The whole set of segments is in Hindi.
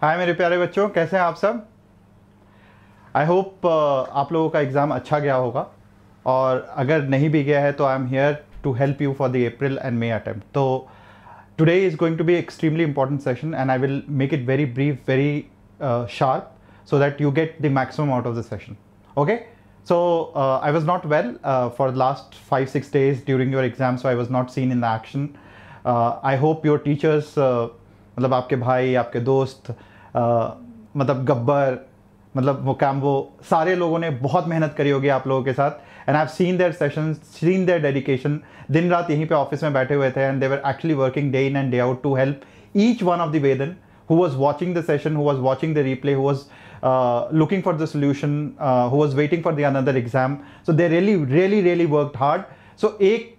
हाय मेरे प्यारे बच्चों, कैसे हैं आप सब। आई होप आप लोगों का एग्ज़ाम अच्छा गया होगा, और अगर नहीं भी गया है तो I am here to help you for the April and May attempt. तो today is going to be extremely important session and I will make it very brief, very sharp, so that you get the maximum out of the session. Okay, so I was not well for the last 5-6 days during your exam, so I was not seen in the action. I hope your teachers, मतलब आपके भाई, आपके दोस्त, मतलब गब्बर, मतलब मोकैम्बो, सारे लोगों ने बहुत मेहनत करी होगी आप लोगों के साथ, and I have seen their sessions, seen their dedication. दिन रात यहीं पे ऑफिस में बैठे हुए थे, and they were actually working day in and day out to help each one of the then who was watching the session, who was watching the replay, who was looking for the solution, who was waiting for the another exam. So they really worked hard. So एक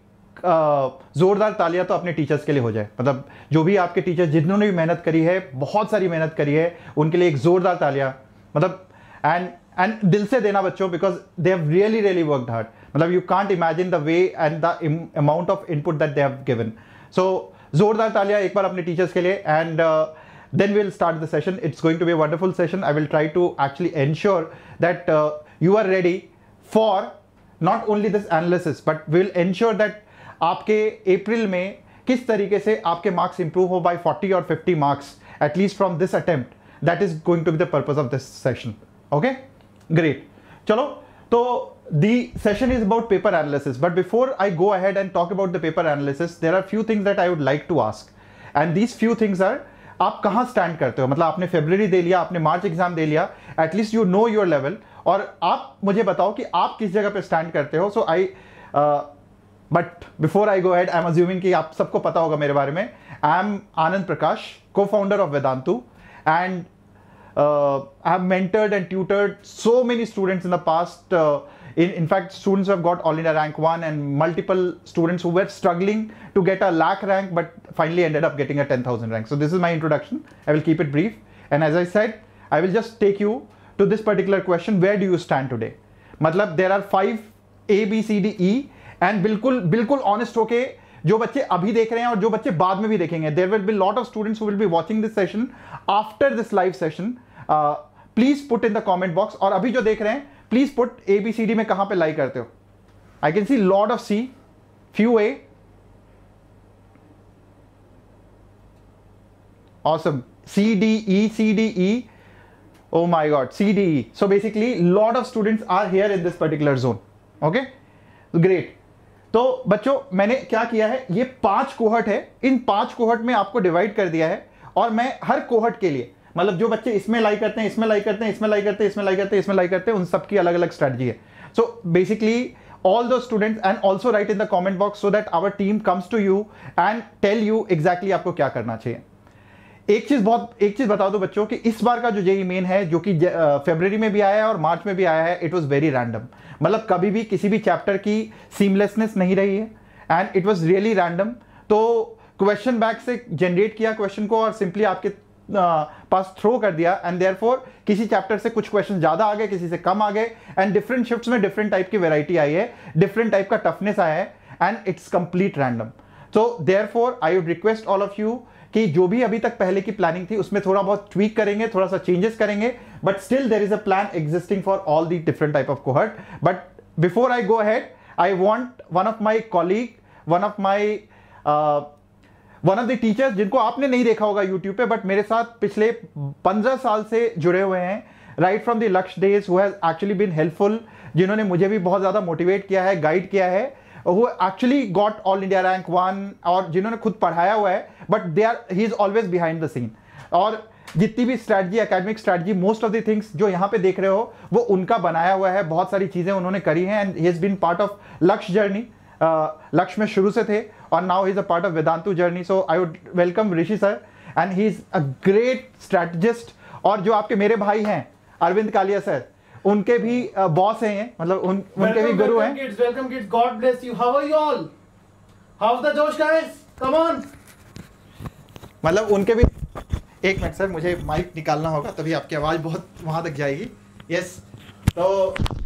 ज़ोरदार तालियां तो अपने टीचर्स के लिए हो जाए। मतलब जो भी आपके टीचर जिन्होंने भी मेहनत करी है, बहुत सारी मेहनत करी है, उनके लिए एक ज़ोरदार तालियां। मतलब एंड दिल से देना बच्चों, because they have really worked hard. मतलब you can't imagine the way and the amount of input that they have given. So ज़ोरदार तालियां एक बार अपने टीचर्स के लिए, and then we'll start the session. It's going to be a wonderful session. I will try to actually ensure that you are ready for not only this analysis, but we'll ensure that आपके अप्रैल में किस तरीके से आपके मार्क्स इंप्रूव हो by 40 or 50 marks at least from this attempt. That is going to be the purpose of this session. Okay, great. चलो, तो the session is about paper analysis, but before I go ahead and talk about the paper analysis, there are few things that I would like to ask, and these few things are, आप कहाँ स्टैंड करते हो। मतलब आपने फरवरी दे लिया, आपने मार्च एग्जाम दे लिया, at least you know your level, और आप मुझे बताओ कि आप किस जगह पे स्टैंड करते हो। So I but before I go head, I am assuming कि आप सबको पता होगा मेरे बारे में। आई एम आनंद प्रकाश, को founder of Vedantu, and I have mentored and tutored so many students in the past. In fact, students who have got All India Rank 1, and multiple students who were struggling to get a lakh rank but finally ended up getting a 10,000 rank. So this is my introduction. I will keep it brief. And as I said, I will just take you to this particular question. Where do you stand today? मतलब there are 5 A, B, C, D, E, and बिल्कुल honest होके जो बच्चे अभी देख रहे हैं और जो बच्चे बाद में भी देखेंगे, there will be lot of students who will be watching this session after this live session. Please put in the comment box, और अभी जो देख रहे हैं प्लीज पुट ABCD में कहां पे लाइक करते हो। I can see lot of C, few A, awesome, C D E, oh my god, C D E. So basically lot of students are here in this particular zone. Okay, great. तो बच्चों, मैंने क्या किया है, ये 5 कोहर्ट है, इन 5 कोहर्ट में आपको डिवाइड कर दिया है, और मैं हर कोहर्ट के लिए, मतलब जो बच्चे इसमें लाइक करते हैं, इसमें लाइक करते हैं, इसमें लाइक करते हैं, इसमें लाइक करते हैं, इसमें लाइक करते हैं, उन सबकी अलग अलग स्ट्रेटजी है। So basically all those students, and also write in the comment box so that our team comes to you and tell you exactly आपको क्या करना चाहिए। एक चीज बता दो बच्चों कि इस बार का जो जेईई मेन है, जो कि फरवरी में भी आया है और मार्च में भी आया है, इट वाज वेरी रैंडम। मतलब कभी भी किसी भी चैप्टर की सीमलेसनेस नहीं रही है, and it was really random. तो क्वेश्चन बैंक से जनरेट किया क्वेश्चन को, और सिंपली आपके पास थ्रो कर दिया, एंड देयरफॉर किसी चैप्टर से कुछ क्वेश्चन ज्यादा आ गए, किसी से कम आ गए, एंड डिफरेंट शिफ्ट्स में डिफरेंट टाइप की वैरायटी आई है, डिफरेंट टाइप का टफनेस आया है, एंड इट्स कंप्लीट रैंडम। तो therefore I would request all of you कि जो भी अभी तक पहले की प्लानिंग थी उसमें थोड़ा बहुत ट्वीक करेंगे, थोड़ा सा चेंजेस करेंगे, but still there is a plan existing for all the different type of cohort. But before I go ahead, I want one of my colleague, one of the teachers जिनको आपने नहीं देखा होगा यूट्यूब पे, बट मेरे साथ पिछले 15 साल से जुड़े हुए हैं, right from the Lakshya days, who has actually been helpful, जिन्होंने मुझे भी बहुत ज्यादा मोटिवेट किया है, गाइड किया है, who actually got All India Rank 1, और जिन्होंने खुद पढ़ाया हुआ है, but he is always behind the scene। और जितनी भी strategy, academic strategy, most of the things जो यहाँ पे देख रहे हो वो उनका बनाया हुआ है, बहुत सारी चीजें उन्होंने करी हैं, and he has been part of Lakshya journey. Lakshya में शुरू से थे, और now he is a part of Vedantu journey. So I would welcome Rishi sir, and he is a great strategist. और जो आपके मेरे भाई हैं अरविंद कालिया सर, उनके भी बॉस हैं, मतलब उनके भी गुरु हैं। Welcome kids, God bless you, how are you all, how is the josh guys, come on. मतलब उनके भी, एक मिनट सर, मुझे माइक निकालना होगा तभी आपकी आवाज बहुत वहां तक जाएगी। यस, तो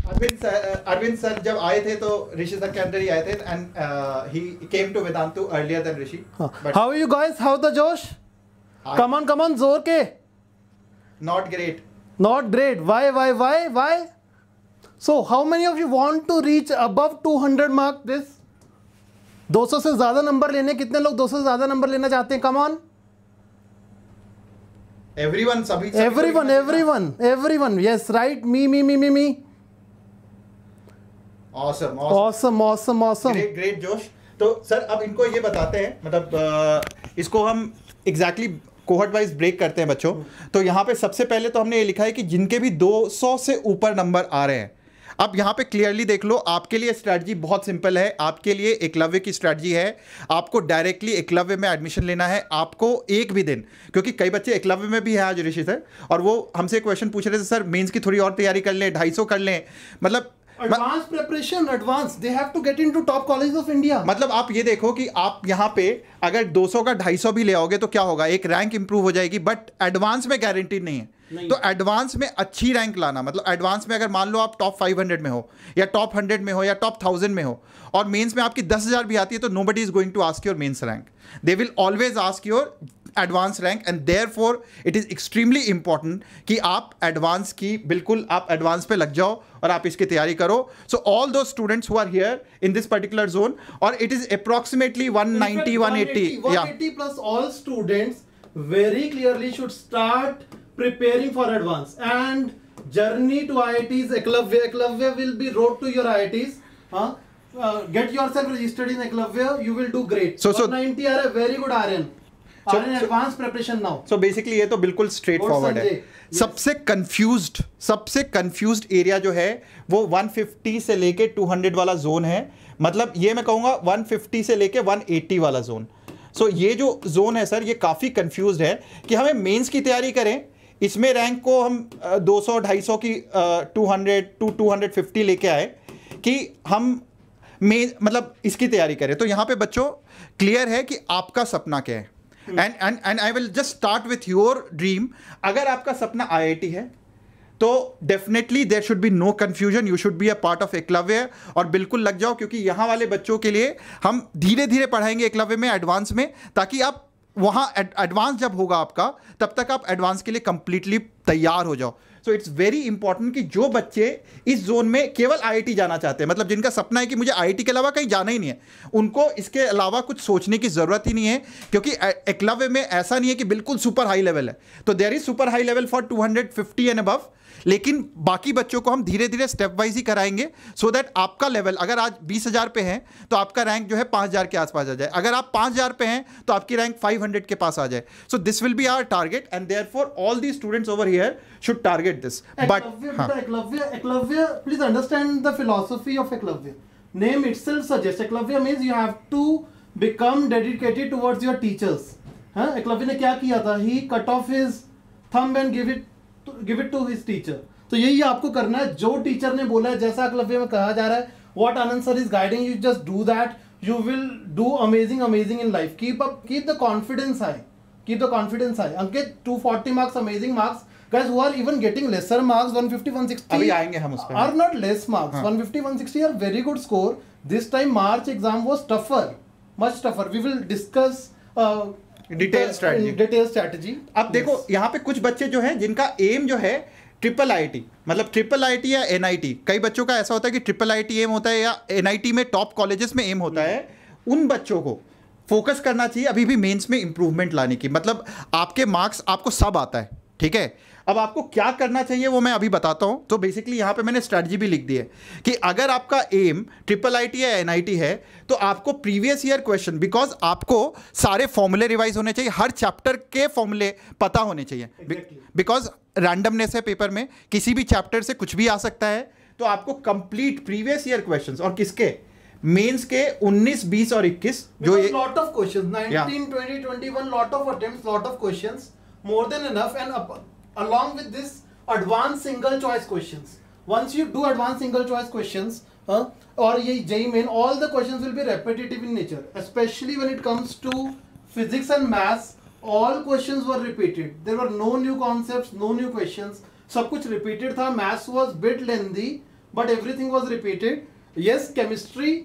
अरविंद सर जब आए थे तो ऋषि सर के अंदर ही आए थे, and he came to Vedantu earlier than Rishi. How are you guys, how the josh, come on जोर के। Not great. Not great. Why? So how many of you want to reach above 200 mark this? 200 से ज्यादा नंबर लेने, कितने लोग 200 से ज्यादा नंबर लेना चाहते हैं? Come on. Everyone, सभी Everyone. Yes, right. Me. Awesome. Great जोश. तो सर अब इनको ये बताते हैं, मतलब इसको हम एग्जैक्टली कोहर्ट वाइज ब्रेक करते हैं बच्चों. तो यहाँ पे सबसे पहले तो हमने ये लिखा है कि जिनके भी 200 से ऊपर नंबर आ रहे हैं. अब यहाँ पे क्लियरली देख लो, आपके लिए स्ट्रैटेजी बहुत सिंपल है. आपके लिए एकलव्य की स्ट्रैटेजी है, आपको डायरेक्टली एकलव्य में एडमिशन लेना है. आपको एक भी दिन, क्योंकि कई बच्चे एकलव्य में भी है आज ऋषि सर, और वो हमसे क्वेश्चन पूछ रहे थे, सर मेंस की थोड़ी और तैयारी कर लें, 250 कर लें, मतलब advanced preparation, they have to get into top colleges of India. मतलब आप ये देखो कि आप यहाँ पे अगर 200 का 250 भी ले आओगे तो क्या होगा, एक रैंक इंप्रूव हो जाएगी, बट एडवांस में गारंटीड नहीं है. तो एडवांस में अच्छी रैंक लाना, मतलब एडवांस में अगर मान लो आप टॉप 500 में हो या टॉप 100 में हो या टॉप 1000 में हो, और मेंस में आपकी 10,000 भी आती है, तो nobody is going to ask your mains rank. They will always ask your advance rank, and therefore it is extremely important कि आप एडवांस की बिल्कुल आप एडवांस पे लग जाओ और आप इसकी तैयारी करो. So all those students who are here in this particular zone, और it is approximately 180 plus all students very clearly should start preparing for advance, and journey to IITs Eklavya will be road to your IITs. Get yourself registered in Eklavya, you will do great. So 190 are a very good RN. RN advanced preparation now. So basically ये तो बिल्कुल स्ट्रेट फॉरवर्ड है. सबसे कंफ्यूज्ड एरिया जो है वो 150 से लेके 200 वाला जोन है. मतलब ये मैं कहूँगा 150 से लेके 180 वाला जोन. सो ये जो जोन है सर, ये काफ़ी कंफ्यूज्ड है कि हमें मेंस की तैयारी करें, इसमें रैंक को हम 200-250 की 200-250 लेके आए कि हम मतलब इसकी तैयारी करें. तो यहाँ पे बच्चों क्लियर है कि आपका सपना क्या है. And I will just start with your dream. अगर आपका सपना IIT है तो definitely there should be no confusion, you should be a part of Eklavya, और बिल्कुल लग जाओ, क्योंकि यहाँ वाले बच्चों के लिए हम धीरे धीरे पढ़ाएंगे एकलव्य में एडवांस में, ताकि आप वहाँ एडवांस जब होगा आपका, तब तक आप एडवांस के लिए कंप्लीटली तैयार हो जाओ. सो इट्स वेरी इंपॉर्टेंट कि जो बच्चे इस जोन में केवल IIT जाना चाहते हैं, मतलब जिनका सपना है कि मुझे IIT के अलावा कहीं जाना ही नहीं है, उनको इसके अलावा कुछ सोचने की जरूरत ही नहीं है, क्योंकि एकलव्य में ऐसा नहीं है कि बिल्कुल सुपर हाई लेवल है. तो there is super high level for 250 and above, लेकिन बाकी बच्चों को हम धीरे धीरे स्टेप वाइज ही कराएंगे, सो दैट आपका लेवल अगर आज 20,000 पे है तो आपका रैंक जो है 5,000 के आसपास आ जाए. अगर आप 5,000 पे हैं तो आपकी रैंक 500 के पास आ जाए. So this will be our target, and therefore all the students over here should target this. But Eklavya, please understand the philosophy of Eklavya. Name itself suggests Eklavya means you have to become dedicated towards your teachers. Eklavya ने क्या किया था? He cut off his thumb and give it to his teacher. तो यही आपको करना है, जो टीचर ने बोला है, जैसा एकलव्य में कहा जा रहा है, what Anand sir is guiding you, just do that. You will do amazing in life. Keep the confidence high. Ankit, 240 marks, amazing marks. Guys who are even getting lesser marks, 150, 160 अभी आएंगे हम उस पे, are not less marks. 150, 160 are very good score. This time March exam was tougher, much tougher. We will discuss detail strategy. अब देखो यहाँ पे कुछ बच्चे जो हैं जिनका एम जो है IIIT, मतलब IIIT या NIT. कई बच्चों का ऐसा होता है कि IIIT एम होता है या NIT में टॉप कॉलेजेस में एम होता है. उन बच्चों को फोकस करना चाहिए अभी भी मेंस में इंप्रूवमेंट लाने की. मतलब आपके मार्क्स आपको सब आता है, ठीक है. अब आपको क्या करना चाहिए वो मैं अभी बताता हूं. तो बेसिकली यहां पे मैंने स्ट्रैटेजी भी लिख दी है कि अगर आपका एम IIIT या NIT है तो आपको प्रीवियस ईयर क्वेश्चन, बिकॉज आपको सारे फॉर्मूले रिवाइज होने चाहिए, हर चैप्टर के फॉर्मूले पता होने चाहिए, बिकॉज रैंडमनेस है पेपर में, किसी भी चैप्टर से कुछ भी आ सकता है. तो आपको कंप्लीट प्रीवियस ईयर क्वेश्चंस, और किसके, मेंस के 19, 20 और 21, जो ये lot of questions 19, 20, 21, lot of attempts, lot of questions, more than enough. And along with this advanced single choice questions, once you do advanced single choice questions or ye JEE main, all the questions will be repetitive in nature, especially when it comes to physics and maths. All questions were repeated, there were no new concepts, no new questions, सब कुछ repeated था. maths was bit lengthy but everything was repeated. yes, chemistry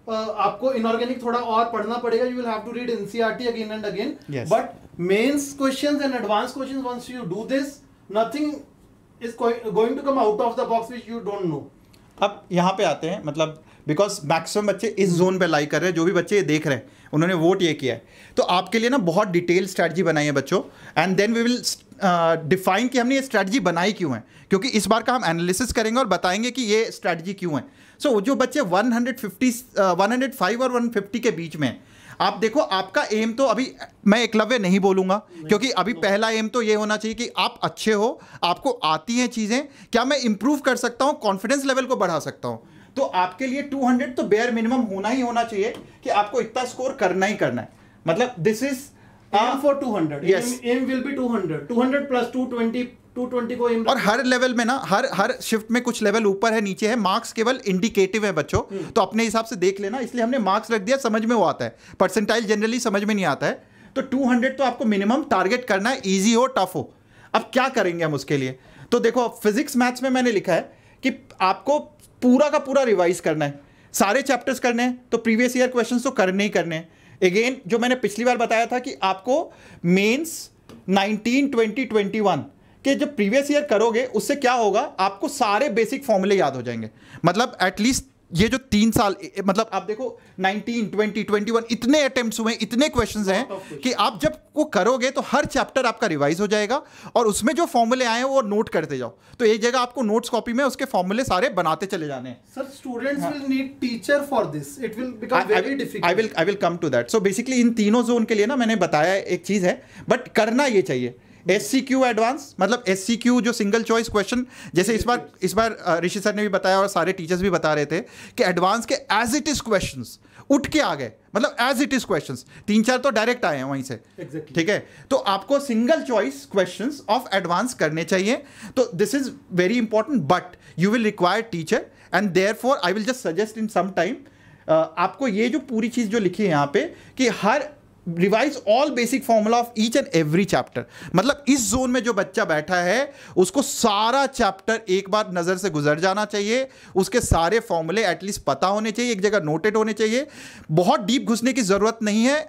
आपको inorganic थोड़ा और पढ़ना पड़ेगा, you will have to read NCERT again and again. yes. But mains questions and advanced questions, once you do this, nothing is going to come out of the box which you don't know. अब यहाँ पे आते हैं, मतलब बिकॉज मैक्सिमम बच्चे इस जोन पे लाइक कर रहे हैं, जो भी बच्चे ये देख रहे हैं उन्होंने वोट ये किया है, तो आपके लिए ना बहुत डिटेल स्ट्रैटेजी बनाई है बच्चों, and then we will define कि हमने ये स्ट्रैटेजी बनाई क्यों है, क्योंकि इस बार का हम एनालिसिस करेंगे और बताएंगे कि ये स्ट्रैटेजी क्यों है. सो जो बच्चे 105 और 150 के बीच में, आप देखो आपका एम तो अभी मैं एकलव्य नहीं बोलूंगा, क्योंकि अभी पहला एम तो ये होना चाहिए कि आप अच्छे हो, आपको आती हैं चीज़ें, क्या मैं इंप्रूव कर सकता हूं, कॉन्फिडेंस लेवल को बढ़ा सकता हूं. तो आपके लिए 200 तो बेयर मिनिमम होना ही होना चाहिए कि आपको इतना स्कोर करना ही करना है. मतलब this is aim for 200. Yes. aim will be 200 plus 220 को aim. और हर लेवल में ना हर शिफ्ट में कुछ लेवल ऊपर है नीचे है, मार्क्स केवल इंडिकेटिव है बच्चों, तो अपने हिसाब से देख लेना, इसलिए हमने मार्क्स रख दिया, समझ में वो आता है, परसेंटाइल जनरली समझ में नहीं आता है. तो 200 तो आपको मिनिमम टारगेट करना है, इजी हो टफ हो. अब क्या करेंगे हम उसके लिए, तो देखो फिजिक्स मैथ्स में मैंने लिखा है कि आपको पूरा का पूरा रिवाइज करना है, सारे चैप्टर्स करने हैं, तो प्रीवियस ईयर क्वेश्चंस तो करने ही करने हैं. अगेन जो मैंने पिछली बार बताया था कि आपको मेंस 19, 20, 21 के जब प्रीवियस ईयर करोगे उससे क्या होगा, आपको सारे बेसिक फॉर्मूले याद हो जाएंगे. मतलब एटलीस्ट ये जो 3 साल, मतलब आप देखो 19, 20, 21 इतने अटेम्प्ट्स हुए, इतने क्वेश्चंस हैं कि आप जब वो करोगे तो हर चैप्टर आपका रिवाइज हो जाएगा, और उसमें जो फॉर्मूले आए हैं वो नोट करते जाओ. तो एक जगह आपको नोट्स कॉपी में उसके फॉर्मूले सारे बनाते चले जाने हैं. Sir, students will need teacher for this. It will become very difficult. I will come to that. So basically इन तीनों जोन के लिए ना मैंने बताया एक चीज है, बट करना ये चाहिए. SCQ एडवांस, मतलब SCQ जो सिंगल चॉइस क्वेश्चन, जैसे इस बार ऋषि सर ने भी बताया और सारे टीचर्स भी बता रहे थे कि एडवांस के एज इट इज क्वेश्चंस उठ के आ गए, मतलब एज इट इज क्वेश्चंस 3-4 तो डायरेक्ट आए हैं वहीं से. Exactly. ठीक है, तो आपको single choice questions of advance करने चाहिए. तो this is very important, but you will require teacher, and therefore I will just suggest in some time आपको ये जो पूरी चीज जो लिखी है यहाँ पे कि हर revise all basic formula of each and every chapter. मतलब इस जोन में जो बच्चा बैठा है उसको सारा चैप्टर एक बार नजर से गुजर जाना चाहिए, उसके सारे फॉर्मूले एटलीस्ट पता होने चाहिए, एक जगह नोटेड होने चाहिए. बहुत डीप घुसने की जरूरत नहीं है,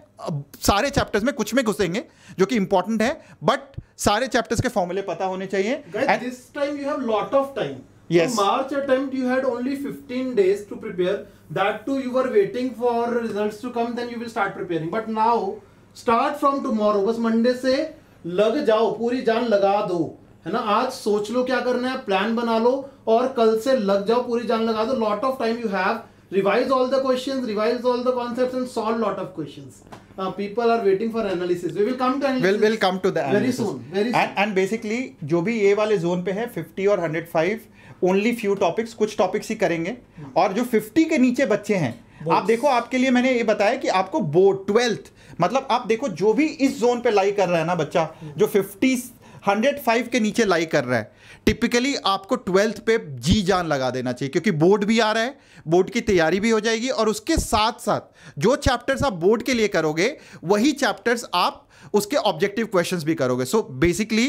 सारे चैप्टर्स में कुछ में घुसेंगे जो कि इंपॉर्टेंट है, बट सारे चैप्टर्स के फॉर्मूले पता होने चाहिए. Guys, this time you have lot of time. Yes. So March attempt you had only 15 days to prepare. That too you were waiting for results to come, then you will start preparing. But now start from tomorrow. बस मंडे से लग जाओ, पूरी जान लगा दो, है ना. आज सोच लो क्या करना है, प्लान बना लो, और कल से लग जाओ, पूरी जान लगा दो. Lot of time you have. Revise all the questions, revise all the concepts, and solve lot of questions. People are waiting for analysis. We will come to analysis. We'll come to the analysis. Very soon. And basically जो भी ये वाले जोन पे है 50 और 105 ओनली फ्यू टॉपिक्स, कुछ टॉपिक्स ही करेंगे. और जो 50 के नीचे बच्चे हैं, आप देखो आपके लिए मैंने ये बताया कि आपको बोर्ड 12th, मतलब आप देखो जो भी इस जोन पे लाई कर रहा है ना बच्चा, जो 50 105 के नीचे लाई कर रहा है, टिपिकली आपको 12th पे जी जान लगा देना चाहिए, क्योंकि बोर्ड भी आ रहा है, बोर्ड की तैयारी भी हो जाएगी, और उसके साथ साथ जो चैप्टर्स आप बोर्ड के लिए करोगे वही चैप्टर्स आप उसके ऑब्जेक्टिव क्वेश्चंस भी करोगे. So basically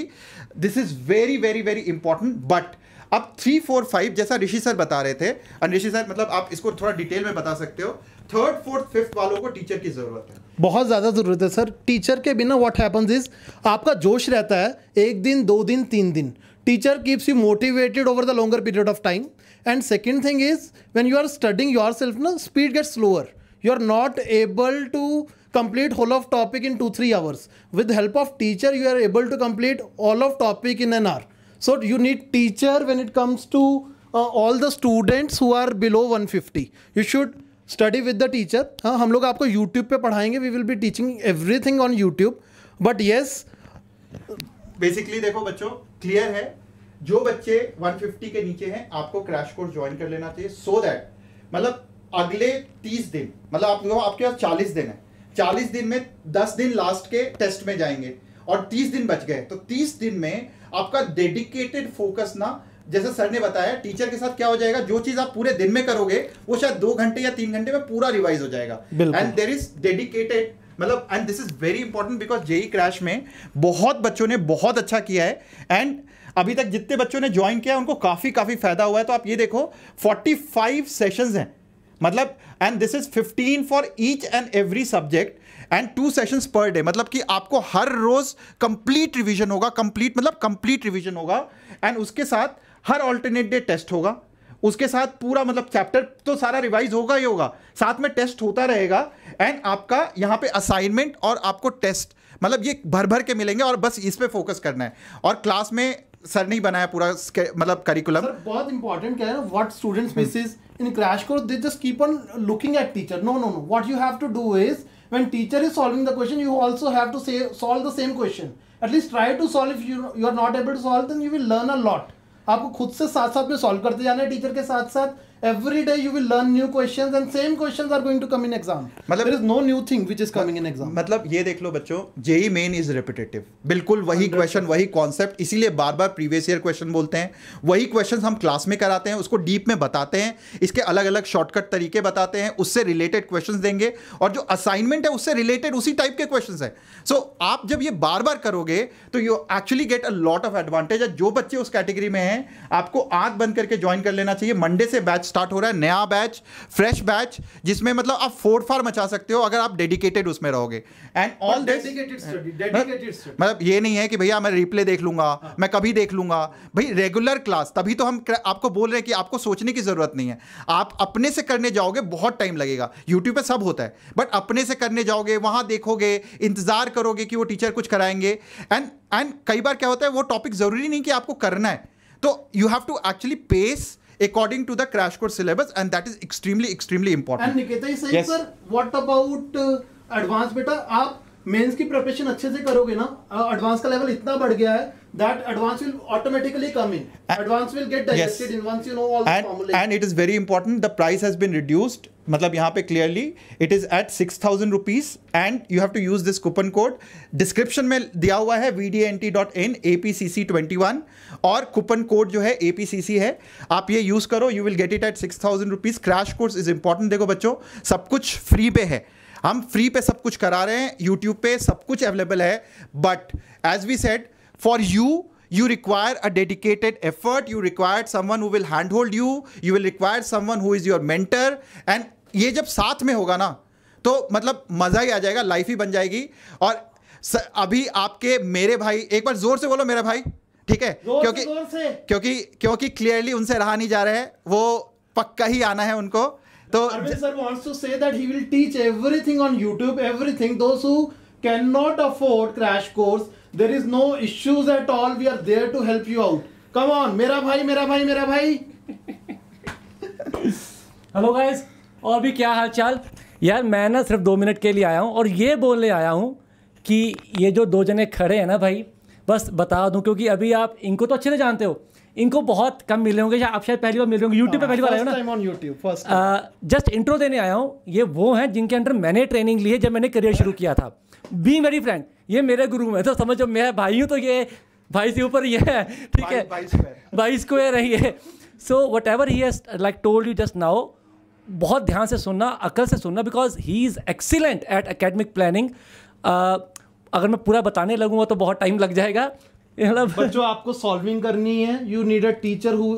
this is very very very important. But अब 3, 4, 5 जैसा ऋषि सर बता रहे थे, और ऋषि सर मतलब आप इसको थोड़ा डिटेल में बता सकते हो, 3rd, 4th, 5th वालों को टीचर की जरूरत है, बहुत ज़्यादा ज़रूरत है सर. टीचर के बिना व्हाट हैपेंस इज, आपका जोश रहता है 1 दिन 2 दिन 3 दिन. Teacher keeps you motivated over the longer period of time. And second thing is when you are studying yourself ना, speed gets slower. You are not able to complete whole of topic in 2-3 hours. With the help of teacher, you are able to complete all of topic in an hour. So you need teacher when it comes to all the students who are below 150. You should study with the teacher. हाँ, हम लोग आपको YouTube पे पढ़ाएंगे. We will be teaching everything on YouTube. But yes, basically देखो बच्चों, क्लियर है, जो बच्चे 150 के नीचे हैं आपको क्रैश कोर्स ज्वाइन कर लेना चाहिए, सो दैट मतलब अगले 30 दिन, मतलब आपके पास 40 दिन है, 40 दिन में 10 दिन लास्ट के टेस्ट में जाएंगे और 30 दिन बच गए. तो 30 दिन में आपका डेडिकेटेड फोकस ना, जैसे सर ने बताया, टीचर के साथ क्या हो जाएगा, जो चीज आप पूरे दिन में करोगे वो शायद 2 घंटे या 3 घंटे में पूरा रिवाइज हो जाएगा. एंड देयर इज डेडिकेटेड, मतलब, and this is very important because JEE crash में बहुत बच्चों ने बहुत अच्छा किया है, एंड अभी तक जितने बच्चों ने ज्वाइन किया उनको काफी फायदा हुआ है. तो आप ये देखो 45 सेशंस हैं, मतलब and this is 15 for each and every subject and 2 sessions per day, मतलब कि आपको हर रोज कंप्लीट रिवीजन होगा, कंप्लीट मतलब कंप्लीट रिवीजन होगा, एंड उसके साथ हर ऑल्टरनेट डे टेस्ट होगा, उसके साथ पूरा मतलब चैप्टर तो सारा रिवाइज होगा ही होगा, साथ में टेस्ट होता रहेगा, एंड आपका यहाँ पे असाइनमेंट और आपको टेस्ट मतलब ये भर भर के मिलेंगे, और बस इस पे फोकस करना है। और क्लास में सर नहीं बनाया पूरा मतलब करिकुलम। बहुत इंपॉर्टेंट क्या है ना, what students misses in crash course, they just keep on looking at teacher. No no no, what you have to do is when teacher is solving the question, you also have to solve the same question. At least try to solve. If you are not able to solve, then you will learn a lot. आपको खुद से साथ साथ में सॉल्व करते जाना है टीचर के साथ साथ। Every day you will learn new questions and same questions are going to come in exam. मतलब there is no new thing which is coming in exam. मतलब ये देख लो बच्चों, जेई मेन इज रिपीटेटिव, बिल्कुल वही क्वेश्चन वही कॉन्सेप्ट, इसीलिए बार बार प्रीवियस ईयर क्वेश्चन बोलते हैं। वही क्वेश्चन हम क्लास में कराते हैं, उसको डीप में बताते हैं, इसके अलग अलग शॉर्टकट तरीके बताते हैं, उससे रिलेटेड क्वेश्चन देंगे, और जो असाइनमेंट है उससे रिलेटेड उसी टाइप के क्वेश्चन है। सो आप जब ये बार बार करोगे तो you actually get a lot of advantage. जो बच्चे उस कैटेगरी में हैं, आपको आंख बंद करके ज्वाइन कर लेना चाहिए। मंडे से बैच स्टार्ट हो रहा है, नया बैच, फ्रेश बैच, जिसमें मतलब आप फोड़ फाड़ मचा सकते हो अगर आप डेडिकेटेड उसमें रहोगे। एंड ऑल दिस मतलब ये नहीं है कि भैया मैं रिप्ले देख लूंगा, मैं कभी देख लूंगा। भाई रेगुलर क्लास, तभी तो हम आपको बोल रहे हैं कि आपको सोचने की जरूरत नहीं है। आप अपने से करने जाओगे बहुत टाइम लगेगा। यूट्यूब पे सब होता है, बट अपने से करने जाओगे, वहां देखोगे, इंतजार करोगे कि वो टीचर कुछ कराएंगे, एंड कई बार क्या होता है वो टॉपिक जरूरी नहीं कि आपको करना है, तो you have to actually pace according to the crash course syllabus, and that is extremely important. And Nikita is saying, sir, what about advanced? बेटा आप मेंस की प्रिपरेशन अच्छे से करोगे ना, एडवांस का लेवल इतना बढ़ गया है that advance will automatically come in. Advance will get digested in once you know all the formulae. And it is very important, the price has been reduced. मतलब यहाँ पे clearly it is at 6,000 rupees and you have to use this coupon code. Description में दिया हुआ है vdnt.in APCC21 और coupon code जो है APCC है, आप ये use करो, you will get it at 6,000 rupees. Crash course is important. देखो बच्चों, सब कुछ फ्री पे है, हम फ्री पे सब कुछ करा रहे हैं, यूट्यूब पे सब कुछ अवेलेबल है, but as we said, for you require a dedicated effort, you require someone who will handhold you, you will require someone who is your mentor, and ये जब साथ में होगा ना तो मतलब मजा ही आ जाएगा, लाइफ ही बन जाएगी। और अभी आपके मेरे भाई, एक बार जोर से बोलो मेरा भाई, ठीक है, क्योंकि क्लियरली उनसे रहा नहीं जा रहा है, वो पक्का ही आना है उनको। तो Arvind sir wants to say that he will teach everything on YouTube, everything. Those who cannot afford crash course, there is no issues at all. We are there to help you out. Come on, मेरा भाई, मेरा भाई, मेरा भाई। हेलो गाइस, और भी क्या हाल चाल यार। मैं ना सिर्फ 2 मिनट के लिए आया हूँ और ये बोलने आया हूँ कि ये जो 2 जने खड़े हैं ना भाई, बस बता दूँ, क्योंकि अभी आप इनको तो अच्छे से जानते हो, इनको बहुत कम मिले होंगे, या आप शायद पहली बार मिल रहे होंगे, यूट्यूब पे पहली बार आए हो ना। जस्ट इंट्रो देने आया हूँ। ये वो हैं जिनके अंडर मैंने ट्रेनिंग ली है जब मैंने करियर शुरू किया था। बी वेरी फ्रेंड, ये मेरे गुरु हैं, तो समझो मैं भाई हूँ, तो ये भाई से ऊपर ये है, ठीक है, भाई स्क्वायर है ये। So whatever he has like told you just now, बहुत ध्यान से सुनना, अकल से सुनना, because he is excellent at academic planning. अगर मैं पूरा बताने लगूंगा तो बहुत टाइम लग जाएगा। बच्चों, आपको सॉल्विंग करनी है, you need a teacher who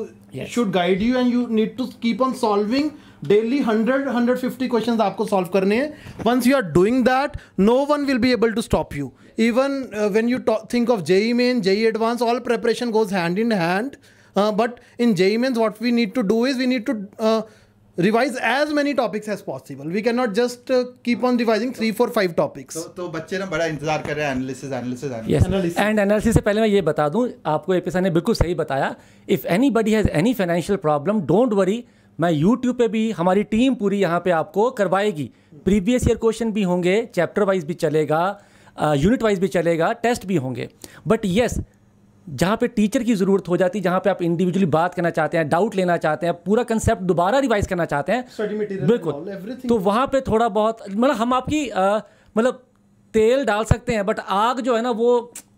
should guide you, and you need to keep on solving daily 100-150 questions आपको सॉल्व करने हैं। Once you are doing that, no one will be able to stop you. Even when you think of JEE Main, JEE Advanced, all preparation goes hand in hand, but in JEE Mains what we need to do is we need to revise as many topics as possible. We cannot just keep on revising 3, 4, 5 topics. तो बच्चे ना बड़ा इंतजार कर रहे हैं एनालिसिस। एंड एनालिसिस से पहले मैं ये बता दूं, आपको एपी सर ने बिल्कुल सही बताया। If anybody has any financial problem, don't worry, मैं यूट्यूब पे भी, हमारी टीम पूरी यहाँ पे आपको करवाएगी। प्रीवियस ईयर क्वेश्चन भी होंगे, चैप्टर वाइज भी चलेगा, यूनिट वाइज भी चलेगा, टेस्ट भी होंगे। बट येस, जहाँ पे टीचर की ज़रूरत हो जाती है, जहाँ पे आप इंडिविजुअली बात करना चाहते हैं, डाउट लेना चाहते हैं, पूरा कंसेप्ट दोबारा रिवाइज करना चाहते हैं, बिल्कुल, तो वहाँ पे थोड़ा बहुत मतलब हम आपकी मतलब तेल डाल सकते हैं, बट आग जो है ना वो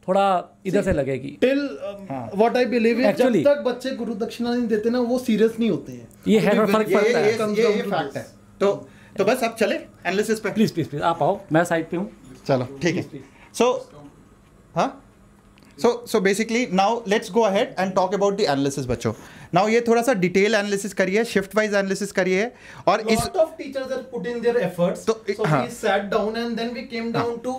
थोड़ा इधर से लगेगी। Till what I believe is, जब तक बच्चे गुरु दक्षिणा नहीं देते ना, वो सीरियस नहीं होते हैं। ये है फर्क पड़ता है, ये फैक्ट है। तो बस अब चले एनालिसिस पे। प्लीज आप आओ, मैं साइड पे हूँ। चलो ठीक है। सो हाँ So basically now let's go ahead and talk about the analysis बच्चों. Now ये थोड़ा सा डिटेल एनालिसिस करिए, शिफ्ट वाइज एनालिसिस करिए और इस lot of teachers have put in their efforts. So we sat down and then we came down to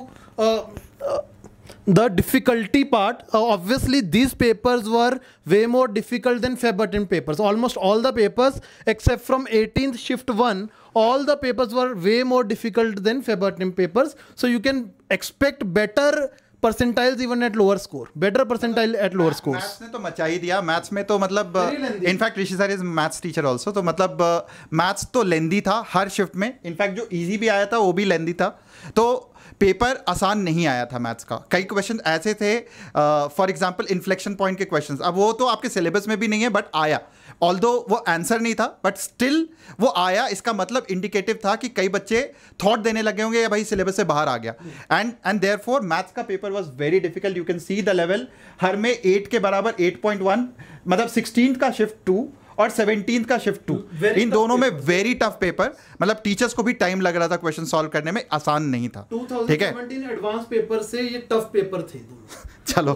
the difficulty part. Obviously these papers were way more difficult than Feb attempt papers. Almost all the papers except from 18th shift 1, all the papers were way more difficult than Feb attempt papers. So you can expect better percentiles even at lower score, better percentile at lower scores. Maths ने तो मचा ही दिया. मैथ्स में तो मतलब in fact Rishi sir is maths teacher also, तो मतलब मैथ्स तो लेंदी था हर शिफ्ट में. इनफैक्ट जो इजी भी आया था वो भी लेंदी था. तो पेपर आसान नहीं आया था मैथ्स का. कई क्वेश्चन ऐसे थे, फॉर एग्जांपल इन्फ्लेक्शन पॉइंट के क्वेश्चंस. अब वो तो आपके सिलेबस में भी नहीं है बट आया, ऑल्दो वो आंसर नहीं था बट स्टिल वो आया. इसका मतलब इंडिकेटिव था कि कई बच्चे थॉट देने लगे होंगे या भाई सिलेबस से बाहर आ गया. एंड देयरफॉर मैथ्स का paper was very difficult. You can see the level. हर में 8 के बराबर 8.1, मतलब 16th का शिफ्ट 2 और 17th का शिफ्ट 2, इन दोनों में वेरी टफ पेपर. मतलब टीचर्स को भी टाइम लग रहा था क्वेश्चन सॉल्व करने में, आसान नहीं था. ठीक है, 2017 एडवांस पेपर से ये टफ पेपर थे दोनों. चलो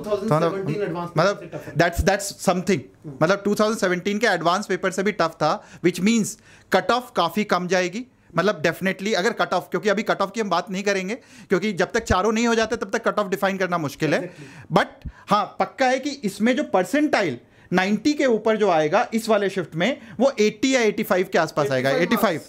मतलब दैट्स समथिंग. मतलब 2017 के एडवांस पेपर से भी टफ था, विच मींस कट ऑफ काफी कम जाएगी. मतलब डेफिनेटली अगर कट ऑफ, क्योंकि अभी कट ऑफ की हम बात नहीं करेंगे क्योंकि जब तक चारों नहीं हो जाते तब तक कट ऑफ डिफाइन करना मुश्किल है. बट हाँ पक्का है कि इसमें जो परसेंटाइल 90 के ऊपर जो आएगा इस वाले शिफ्ट में वो 80 या 85 के आसपास आएगा. 85.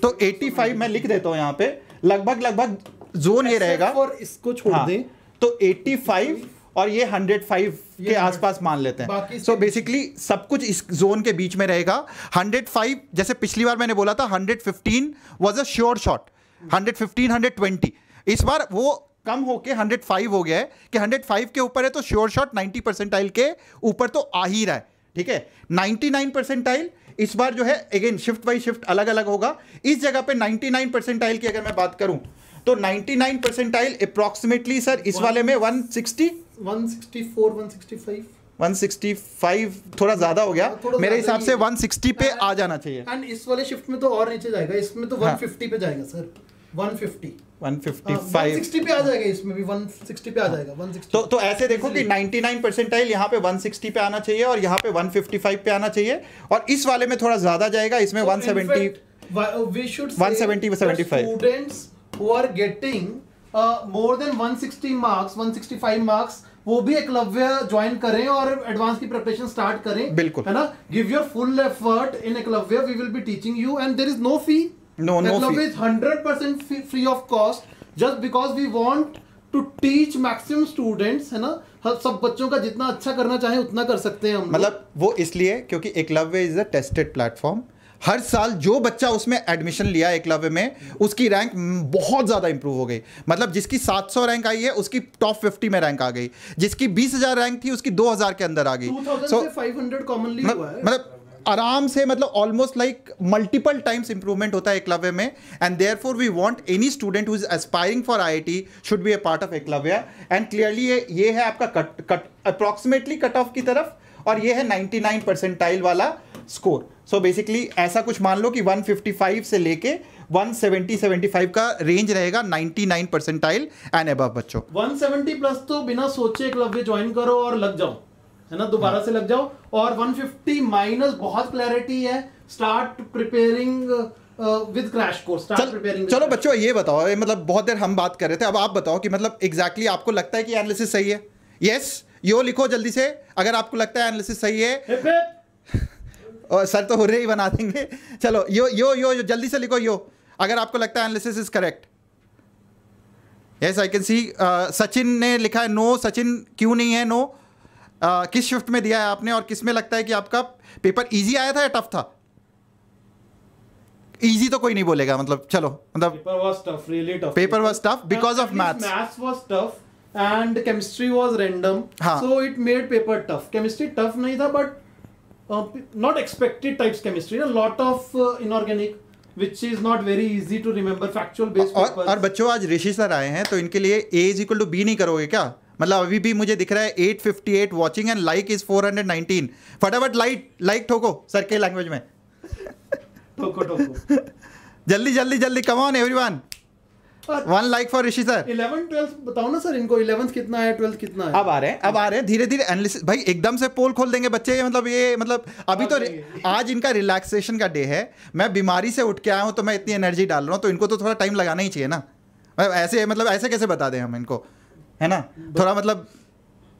तो 85 मैं लिख देता हूं यहाँ पे, लगभग जोन ये रहेगा. और इसको छोड़ दें तो 85 और ये 105 के आसपास मान लेते हैं. सो बेसिकली सब कुछ इस जोन के बीच में रहेगा. 105 जैसे पिछली बार मैंने बोला था 115 वाज अ श्योर शॉट. 115 120 इस बार वो कम होके 105 हो गया है कि 105 के ऊपर है तो श्योर शॉट 90 परसेंटाइल के ऊपर तो आ ही रहा है. ठीक है, 99 परसेंटाइल इस बार जो है अगेन शिफ्ट बाई शिफ्ट अलग अलग होगा. इस जगह पे 99 परसेंटाइल की अगर मैं बात करूं तो 99 परसेंटाइल अप्रॉक्सीमेटली सर इस वाले में 160 164 165 165 थोड़ा ज्यादा हो गया मेरे हिसाब से. 160 पे आ जाना चाहिए. एंड इस वाले शिफ्ट में तो और नीचे जाएगा, इसमें तो 150 पे जाएगा सर. 155 160 पे आ जाएगा, इसमें भी 160 पे आ जाएगा. 160 तो ऐसे देखो कि 99 परसेंटाइल यहाँ पे 160 पे आना चाहिए और यहाँ पे 155 पे आना चाहिए. और इस वाले में थोड़ा ज्यादा जाएगा, इसमें 170 we should say 170 75. Students who are getting more than 160 marks 165 marks वो भी एकलव्य ज्वाइन करें और एडवांस की प्रिपरेशन स्टार्ट करें. बिल्कुल है ना. Give your full effort in Eklavya. We will be teaching you and there is no fee. No Eklavya is 100% free of cost just because we want to teach maximum students. है ना, सब बच्चों का जितना अच्छा करना चाहे उतना कर सकते हैं हम. मतलब वो इसलिए क्योंकि Eklavya is a tested platform. हर साल जो बच्चा उसमें एडमिशन लिया एकलव्य में उसकी रैंक बहुत ज़्यादा इंप्रूव हो गई. मतलब जिसकी 700 रैंक आई है उसकी टॉप 50 में रैंक आ गई. जिसकी 20,000 रैंक थी उसकी 2,000 के अंदर आ गई. 2500 कॉमनली हुआ है. मतलब आराम से, मतलब almost like multiple times improvement होता है एकलव्य में. And therefore we want any student who is aspiring for IIT should be a part of Eklavya. And clearly ये है आपका कट अप्रॉक्सीमेटली कट ऑफ की तरफ और ये है 99 परसेंटाइल वाला स्कोर. सो बेसिकली ऐसा कुछ मान लो कि 155 से लेके 170-75 का रेंज रहेगा 99 परसेंटाइल एंड अबव बच्चों. 170 प्लस तो बिना सोचे एकलव्य ज्वाइन करो और लग जाओ, है ना, दोबारा से लग जाओ. और 150 माइनस बहुत क्लैरिटी है. Start preparing with crash course. Start preparing. चलो बच्चों ये बताओ, मतलब बहुत देर हम बात कर रहे थे, अब आप बताओ कि मतलब एग्जैक्टली आपको लगता है कि एनालिसिस सही है. यस यो लिखो जल्दी से अगर आपको लगता है एनालिसिस सही है. और सर तो हुर्रे ही बना देंगे. चलो यो यो यो जल्दी से लिखो यो अगर आपको लगता है analysis is correct. Yes I can see. Sachin ने लिखा है नो. सचिन क्यों नहीं है नो? किस शिफ्ट में दिया है आपने और किस में लगता है कि आपका पेपर इजी आया था या टफ था? इजी तो कोई नहीं बोलेगा. मतलब चलो मतलब paper was tough, really tough. Paper was tough because of maths. Maths was tough and chemistry was random, so it made paper tough. Chemistry tough नहीं था but not expected types chemistry, a lot of inorganic which is not very easy to remember, factual based papers. और बच्चों आज ऋषि सर आए हैं तो इनके लिए A is equal to B नहीं करोगे क्या? मतलब अभी भी मुझे दिख रहा है 858 watching and like is 419. फटाफट लाइक ठोको सर के लैंग्वेज में. ठोको जल्दी जल्दी जल्दी, come on everyone. 1 like for Rishi sir. 11 12 बताओ ना सर इनको, 11th कितना है, 12th कितना है? अब आ रहे हैं धीरे धीरे एनालिसिस। भाई एकदम से पोल खोल देंगे बच्चे, मतलब अभी तो आज इनका रिलैक्सेशन का डे है, मैं बीमारी से उठ के आया हूं तो मैं इतनी एनर्जी डाल रहा हूं, तो इनको तो थोड़ा टाइम लगाना ही चाहिए ना। ऐसे कैसे बता दें हम इनको, है ना? थोड़ा मतलब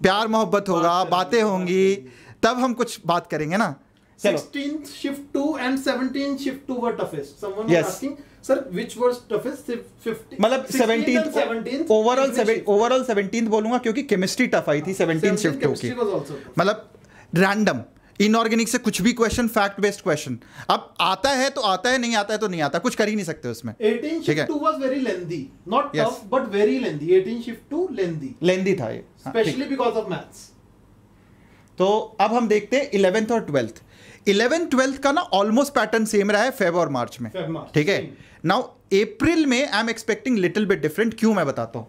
प्यार मोहब्बत होगा, बातें होंगी, तब हम कुछ बात करेंगे ना। 16th shift 2 and 17th shift 2 were toughest. Someone Yes. was asking, sir, which was toughest? 15 मतलब 16th and 17th overall 17th बोलूंगा क्योंकि केमिस्ट्री टफ आई थी 17th शिफ्ट 2 की। chemistry was also tough. मतलब रैंडम इनऑर्गेनिक से कुछ भी क्वेश्चन, फैक्ट बेस्ड क्वेश्चन, अब आता है तो आता है, नहीं आता है तो नहीं आता, कुछ कर ही नहीं सकते उसमें। 18th ठीक है। shift 2 was very lengthy, not Yes. tough but very lengthy. 18th shift 2 lengthy, लेंदी था ये। हाँ, ठीक। especially because of maths. तो अब हम देखते हैं 11th और 12th। 11th 12th का ना ऑलमोस्ट पैटर्न सेम रहा है फेब और मार्च में, Feb, March, ठीक है। same. नाउ अप्रैल में I am expecting little bit different. क्यों, मैं बताता हूं।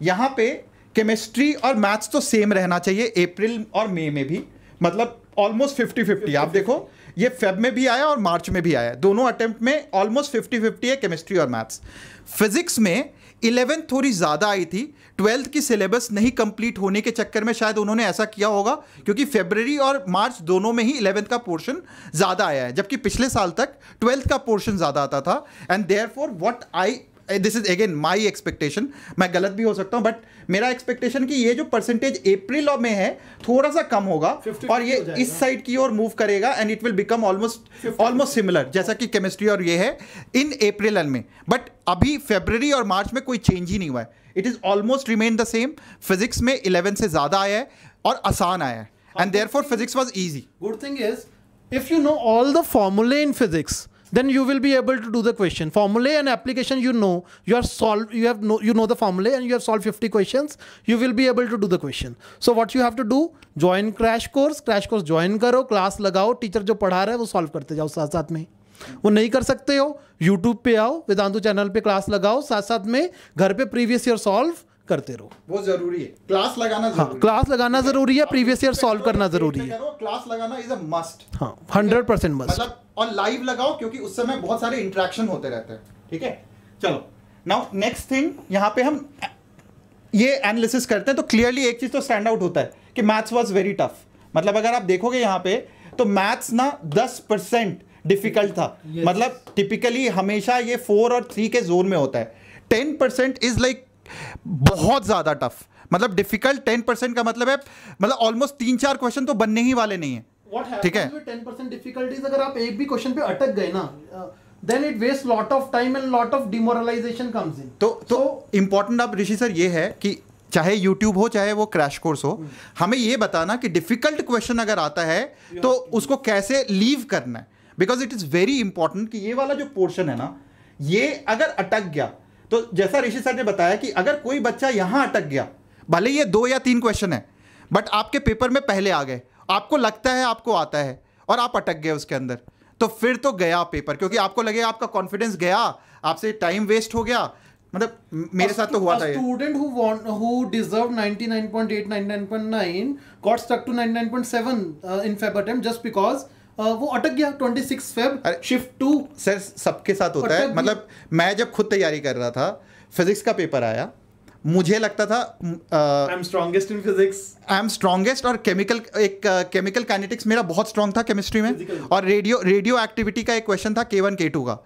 यहां पे केमिस्ट्री और मैथ्स तो सेम रहना चाहिए अप्रैल और मई में भी, मतलब ऑलमोस्ट 50-50। आप देखो ये फेब में भी आया और मार्च में भी आया, दोनों अटेम्प्ट में ऑलमोस्ट 50-50 है केमिस्ट्री और मैथ्स। फिजिक्स में 11th थोड़ी ज़्यादा आई थी, 12th की सिलेबस नहीं कंप्लीट होने के चक्कर में शायद उन्होंने ऐसा किया होगा, क्योंकि फरवरी और मार्च दोनों में ही 11th का पोर्शन ज़्यादा आया है, जबकि पिछले साल तक 12th का पोर्शन ज़्यादा आता था। And therefore what I, this is again my expectation, मैं गलत भी हो सकता हूं, बट मेरा एक्सपेक्टेशन कि ये जो परसेंटेज अप्रैल में है थोड़ा सा कम होगा 50-50 और ये हो जाएगा। इस साइड की ओर मूव करेगा and it will become almost similar, जैसा कि केमिस्ट्री और ये है इन अप्रैल में। बट अभी फरवरी और मार्च में कोई चेंज ही नहीं हुआ है, it is almost remain the same. Physics में 11 से ज्यादा आया है और आसान आया है, and therefore physics was easy. Good thing is, if you know all the formulae in physics, then you will be able to do the question. Formulae and application, you know, you know the formulae and you have solved 50 questions, you will be able to do the question. So what you have to do, join crash course join करो, क्लास लगाओ, टीचर जो पढ़ा रहा है वो सॉल्व करते जाओ साथ साथ में। वो नहीं कर सकते हो, यूट्यूब पे आओ, वेदांतु चैनल पे क्लास लगाओ, साथ साथ में घर पे प्रीवियस ईयर सॉल्व करते रहो। वो जरूरी है, क्लास लगाना हाँ, क्लास लगाना जरूरी है, प्रीवियस ईयर सॉल्व करना जरूरी है। क्लास लगाना इज अ मस्ट। हाँ, 100% मस्ट। मतलब और लाइव लगाओ, क्योंकि उस समय बहुत सारे इंटरेक्शन होते रहते हैं, ठीक है। चलो नाउ नेक्स्ट थिंग, यहाँ पे हम ये एनालिसिस करते हैं तो क्लियरली एक चीज तो स्टैंड आउट होता है कि मैथ्स वाज वेरी टफ। मतलब अगर आप देखोगे यहाँ पे तो मैथ्स ना 10% डिफिकल्ट था। Yes. मतलब टिपिकली हमेशा ये 4 और 3 के जोन में होता है। 10% इज लाइक बहुत ज्यादा टफ, मतलब डिफिकल्ट 10% का मतलब है, मतलब ऑलमोस्ट 3-4 क्वेश्चन तो बनने ही वाले नहीं है। What ठीक है। happens with 10% difficulties, अगर आप एक भी क्वेश्चन पे अटक गए ना, then it wastes lot of time and lot of demoralization comes in. तो इंपॉर्टेंट अब ऋषि सर ये है कि चाहे YouTube हो चाहे वो क्रैश कोर्स हो, हमें ये बताना कि डिफिकल्ट क्वेश्चन अगर आता है तो उसको कैसे लीव करना है, because it is very important कि ये वाला जो पोर्शन है ना, ये अगर अटक गया तो जैसा ऋषि सर ने बताया कि अगर कोई बच्चा यहां अटक गया, भले ये 2 या 3 क्वेश्चन है, बट आपके पेपर में पहले आ गए, आपको लगता है आपको आता है और आप अटक गए उसके अंदर, तो फिर तो गया पेपर, क्योंकि आपको लगेगा आपका कॉन्फिडेंस गया, आपसे टाइम वेस्ट हो गया। मतलब मेरे साथ तो हुआ था ये। Student who deserved 99.8 99.9 got stuck to 99.7 in Feb attempt just because वो अटक गया 26 Feb शिफ्ट 2। सर सबके साथ होता है। मतलब मैं जब खुद तैयारी कर रहा था, फिजिक्स का पेपर आया, मुझे लगता था I am strongest in physics, I am strongest, और केमिकल काइनेटिक्स मेरा बहुत स्ट्रॉन्ग था केमिस्ट्री में, और रेडियो एक्टिविटी का एक क्वेश्चन था K1 K2 का।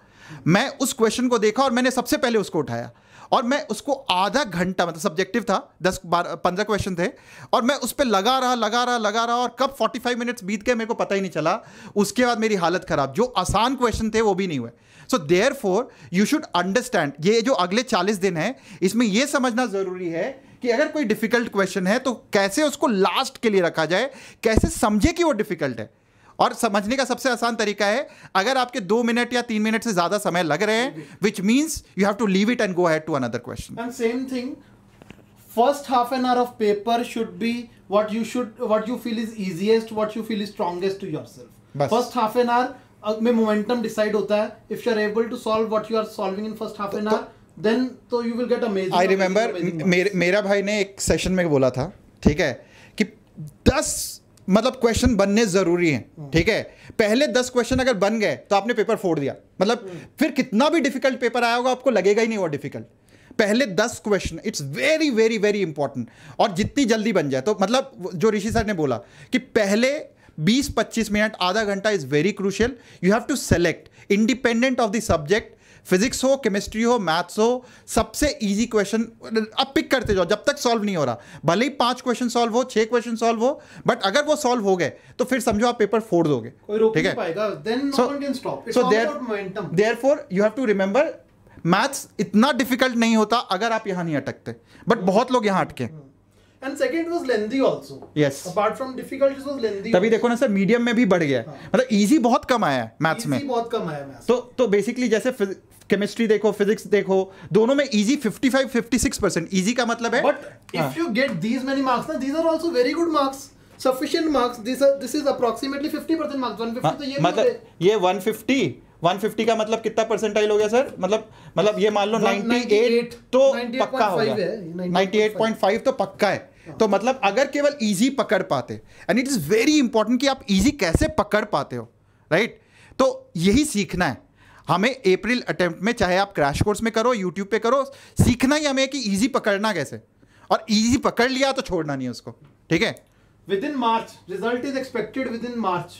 मैं उस क्वेश्चन को देखा और मैंने सबसे पहले उसको उठाया और मैं उसको आधा घंटा, मतलब सब्जेक्टिव था, 10-15 क्वेश्चन थे, और मैं उस पर लगा रहा और कब 45 मिनट्स बीत गए मेरे को पता ही नहीं चला। उसके बाद मेरी हालत खराब, जो आसान क्वेश्चन थे वो भी नहीं हुए। सो देयरफॉर यू शुड अंडरस्टैंड, ये जो अगले 40 दिन है इसमें यह समझना जरूरी है कि अगर कोई डिफिकल्ट क्वेश्चन है तो कैसे उसको लास्ट के लिए रखा जाए, कैसे समझे कि वो डिफिकल्ट है। और समझने का सबसे आसान तरीका है, अगर आपके 2 मिनट या 3 मिनट से ज्यादा समय लग रहे हैं, which means you have to leave it and go ahead to another question. And same thing, first half an hour of paper should be what you feel is easiest, what you feel is strongest to yourself. First half an hour में momentum decide होता है. If you are able to solve what you are solving in first half an hour, then तो you will get amazing. I remember मेरा भाई ने एक सेशन में बोला था, ठीक है, कि 10 मतलब क्वेश्चन बनने जरूरी हैं, ठीक है। पहले 10 क्वेश्चन अगर बन गए तो आपने पेपर फोड़ दिया, मतलब फिर कितना भी डिफिकल्ट पेपर आया होगा आपको लगेगा ही नहीं वो डिफिकल्ट। पहले 10 question, it's very very very important, और जितनी जल्दी बन जाए। तो मतलब जो ऋषि सर ने बोला कि पहले 20-25 मिनट, आधा घंटा is very crucial. You have to select independent of the subject, physics हो, केमिस्ट्री हो, मैथ्स हो, सबसे इजी क्वेश्चन अब पिक करते जाओ जब तक सॉल्व नहीं हो रहा। भले ही 5 क्वेश्चन सॉल्व हो, 6 क्वेश्चन सॉल्व हो, बट अगर वो सॉल्व हो गए तो फिर समझो आप पेपर फोड़ दोगे, ठीक है। So therefore you have to remember, maths इतना डिफिकल्ट नहीं होता अगर आप यहां नहीं अटकते, बट बहुत लोग यहां अटके। And second was lengthy also. Yes. Apart from difficulties was lengthy. तभी देखो ना सर, मीडियम में भी बढ़ गया है, मतलब इजी बहुत कम आया है मैथ्स में। बहुत कम आया मैथ्स। तो बेसिकली जैसे केमिस्ट्री देखो, फिजिक्स देखो, दोनों में इजी 55-56%। इजी का मतलब है, but if you get these many marks ना, these are also very good marks, sufficient marks. This is approximately 50% marks. 150 तो ये मतलब ये 150 का मतलब कितना परसेंटाइल हो गया सर? मतलब ये मान लो 98 तो पक्का होगा, 98.5 तो पक्का है। तो मतलब अगर केवल इजी पकड़ पाते, and it is very important कि आप इजी कैसे पकड़ पाते हो, राइट? तो यही सीखना है हमें अप्रैल अटेम्प्ट में, चाहे आप क्रैश कोर्स में करो, यूट्यूब पे करो, सीखना ही हमें कि इजी पकड़ना कैसे, और इजी पकड़ लिया तो छोड़ना नहीं है उसको, ठीक है। Within March result is expected, within March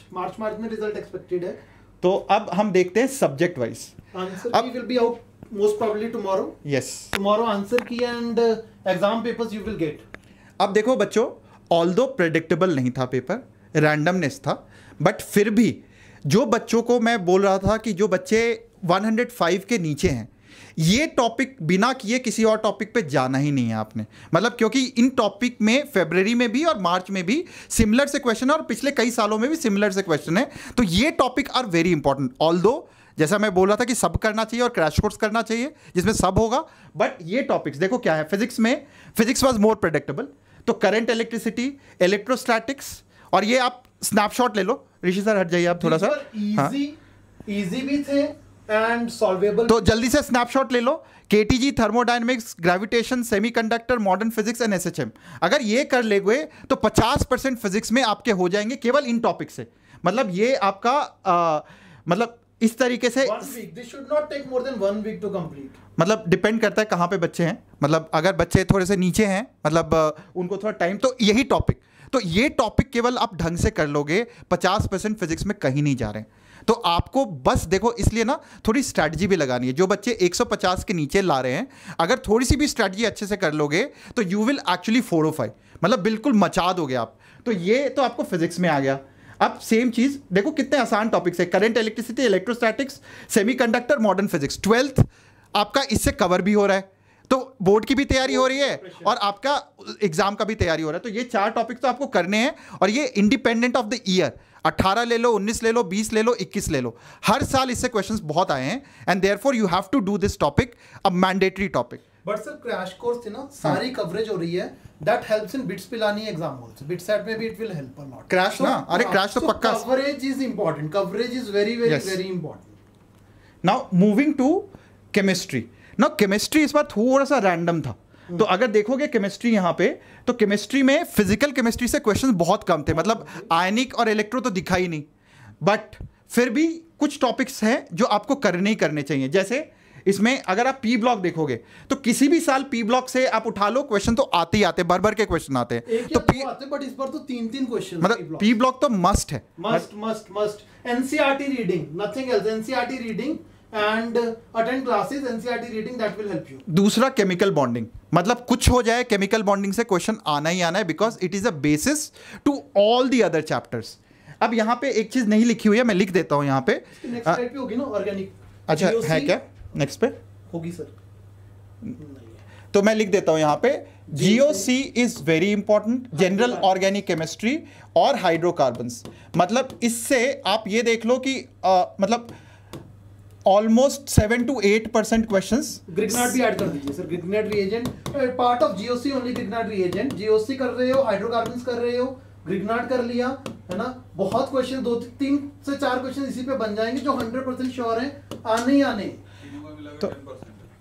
में रिजल्ट एक्सपेक्टेड है। तो अब हम देखते हैं subject wise. Answer key will be out most probably tomorrow. Yes, tomorrow answer key and exam papers you will get. अब देखो बच्चों, ऑल्दो प्रेडिक्टेबल नहीं था पेपर, रैंडमनेस था, बट फिर भी जो बच्चों को मैं बोल रहा था कि जो बच्चे 105 के नीचे हैं, ये टॉपिक बिना किए किसी और टॉपिक पे जाना ही नहीं है आपने। मतलब क्योंकि इन टॉपिक में फरवरी में भी और मार्च में भी सिमिलर से क्वेश्चन है, और पिछले कई सालों में भी सिमिलर से क्वेश्चन है। तो ये topic are very important. Although जैसा मैं बोल रहा था कि सब करना चाहिए और क्रैश कोर्स करना चाहिए जिसमें सब होगा, बट ये टॉपिक्स देखो क्या है। फिजिक्स में, फिजिक्स वाज मोर प्रेडिक्टेबल, तो करंट इलेक्ट्रिसिटी, इलेक्ट्रोस्टैटिक्स, और ये आप स्नैपशॉट ले लो। ऋषि सर हट जाइए आप थोड़ा सा, इजी भी थे एंड सॉल्वेबल। तो जल्दी से स्नैपशॉट ले लो। KTG, thermodynamics, gravitation, semiconductor, modern physics and SHM, अगर ये कर ले गए तो 50% फिजिक्स में आपके हो जाएंगे केवल इन टॉपिक से। मतलब ये आपका मतलब इस तरीके से 1 week, this should not take more than 1 week to complete. मतलब डिपेंड करता है कहाँ पे बच्चे हैं। मतलब अगर बच्चे थोड़े से नीचे हैं, मतलब उनको थोड़ा टाइम, तो यही टॉपिक, तो ये टॉपिक केवल आप ढंग से कर लोगे, 50% फिजिक्स में कहीं नहीं जा रहे हैं। तो आपको बस देखो, इसलिए ना थोड़ी स्ट्रैटेजी भी लगानी है। जो बच्चे 150 के नीचे ला रहे हैं, अगर थोड़ी सी भी स्ट्रैटेजी अच्छे से कर लोगे तो यू विल एक्चुअली 405, मतलब बिल्कुल मचा दोगे आप। तो ये तो आपको फिजिक्स में आ गया। अब सेम चीज देखो कितने आसान टॉपिक्स है, current electricity, electrostatics, semiconductor, modern physics. 12th आपका इससे कवर भी हो रहा है, तो बोर्ड की भी तैयारी हो रही है और आपका एग्जाम का भी तैयारी हो रहा है। तो ये 4 टॉपिक्स तो आपको करने हैं, और ये इंडिपेंडेंट ऑफ द ईयर, 18 ले लो, 19 ले लो, 20 ले लो, 21 ले लो, हर साल इससे क्वेश्चंस बहुत आए हैं, and therefore you have to do this topic, a mandatory topic. But sir crash course थी ना, सारी कवरेज हो रही है, that helps in BITS Pilani exam also. BITSAT में भी it will help a lot. Crash ना, अरे क्रैश तो पक्का। Coverage is important, coverage is very very very important. Now moving to chemistry. Now chemistry इस बार थोड़ा सा रैंडम था। तो अगर देखोगे केमिस्ट्री यहाँ पे, तो केमिस्ट्री में फिजिकल केमिस्ट्री से क्वेश्चंस बहुत कम थे, मतलब आयनिक और इलेक्ट्रो तो दिखा ही नहीं, बट फिर भी कुछ टॉपिक्स हैं जो आपको करने ही करने चाहिए। जैसे इसमें अगर आप पी ब्लॉक देखोगे तो किसी भी साल पी ब्लॉक से आप उठा लो, क्वेश्चन तो आते ही आते, भर भर के क्वेश्चन आते हैं। तो पी बट इस बार तो 3-3 क्वेश्चन, मतलब पी ब्लॉक तो मस्ट है, must. NCERT reading, nothing else, NCERT reading and attend classes, NCERT reading, that will help you. दूसरा केमिकल बॉन्डिंग, मतलब कुछ हो जाए केमिकल बॉन्डिंग से क्वेश्चन आना ही आना है, because it is a basis to all the other chapters. अब यहाँ पे एक चीज नहीं लिखी हुई है, मैं लिख देता हूँ यहाँ पे। नेक्स्ट स्लाइड पे होगी ना ऑर्गेनिक। अच्छा है क्या नेक्स्ट पे? होगी सर। तो मैं लिख देता हूँ यहाँ पे, GOC is very important, general organic chemistry और हाइड्रोकार्बन्स। मतलब इससे आप ये देख लो कि मतलब ऑलमोस्ट 7 to 8% क्वेश्चंस। ग्रिग्नार्ड भी ऐड कर दीजिए sir, Grignard reagent part of GOC only. Grignard reagent, GOC कर रहे हो, हाइड्रोकार्बन्स कर रहे हो, ग्रिग्नार्ड कर लिया है ना, बहुत क्वेश्चन, 2-3 से 4 क्वेश्चन इसी पे बन जाएंगे जो 100% श्योर है आने ही आने। तो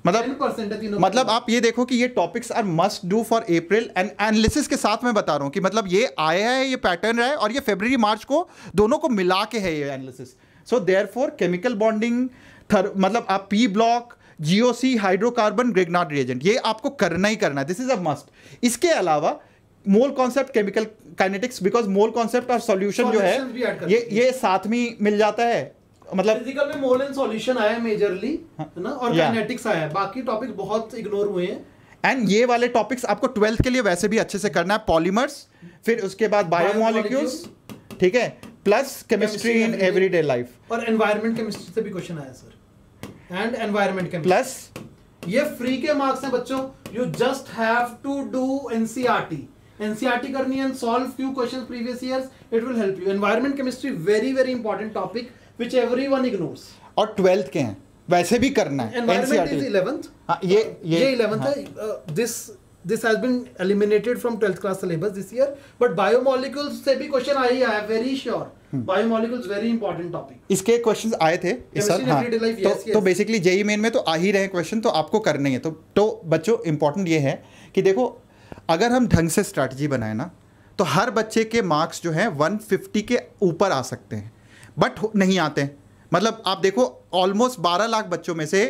मतलब आप ये देखो कि ये topics are must do for April, and analysis के साथ मैं बता रहा हूं कि मतलब ये आया है, ये पैटर्न रहा है, और ये फरवरी मार्च को दोनों को मिला के है ये analysis. So therefore chemical bonding, मतलब आप P block, GOC hydrocarbon Grignard reagent, ये आपको करना ही करना है, दिस इज अ मस्ट। इसके अलावा mole concept, chemical kinetics, because mole concept और सॉल्यूशन जो है ये साथ में मिल जाता है। मतलब फिजिकल में मोल एंड सॉल्यूशन आया मेजरली, है ना, और काइनेटिक्स आया है, बाकी टॉपिक बहुत इग्नोर हुए हैं। एंड ये वाले टॉपिक्स आपको 12th के लिए वैसे भी अच्छे से करना है, पॉलीमर्स, फिर उसके बाद बायोमोलिक्यूल्स, ठीक है, plus chemistry in everyday life, और एनवायरनमेंट केमिस्ट्री से भी क्वेश्चन आया sir, and environment chemistry plus ये फ्री के मार्क्स हैं बच्चों, you just have to do NCERT करनी है, solve few questions previous years, it will help you. Environment chemistry very very important topic which everyone ignores, और 12th के हैं वैसे भी करना है। एनवायरनमेंट इज 11th, हाँ, ये 11th है। this has been eliminated from 12th class syllabus this year, but biomolecules से भी क्वेश्चन आए ही आया, very sure, biomolecules very important topic, इसके क्वेश्चंस आए थे इस साल, हाँ, तो बेसिकली जेई मेन में तो आ ही रहे क्वेश्चन, तो आपको करने हैं। तो बच्चों इंपॉर्टेंट ये है कि देखो, अगर हम ढंग से स्ट्रैटेजी बनाए ना, तो हर बच्चे के मार्क्स जो हैं 150 के ऊपर आ सकते हैं, बट नहीं आते। मतलब आप देखो ऑलमोस्ट 12 लाख बच्चों में से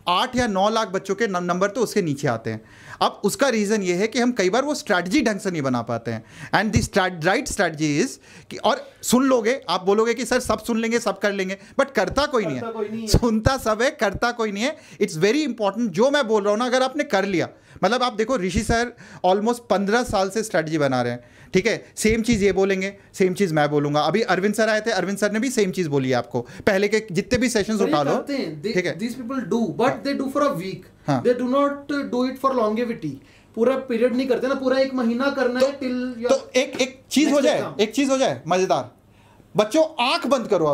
8 या 9 लाख बच्चों के नंबर तो उसके नीचे आते हैं। अब उसका रीज़न ये है कि हम कई बार वो स्ट्रैटेजी ढंग से नहीं बना पाते हैं। And the right strategy is कि, और सुन लोगे, आप बोलोगे कि सर सब सुन लेंगे, सब कर लेंगे, बट करता कोई नहीं है। सुनता सब है, करता कोई नहीं है। इट्स वेरी इंपॉर्टेंट, जो मैं बोल रहा हूँ ना, अगर आपने कर लिया, मतलब आप देखो ऋषि सर ऑलमोस्ट 15 साल से स्ट्रैटेजी बना रहे हैं, ठीक है, सेम चीज़ ये बोलेंगे, सेम चीज़ मैं बोलूंगा। अभी अरविंद सर आए थे, अरविंद सर ने भी सेम चीज़ बोली है आपको, पहले के जितने भी सेशंस उठा लो, ठीक है। These people do, but they do for a week. They do not do it for longevity. पूरा पीरियड नहीं करते ना, पूरा एक महीना करना है till तो एक चीज हो जाए मजेदार। बच्चों आंख बंद करो,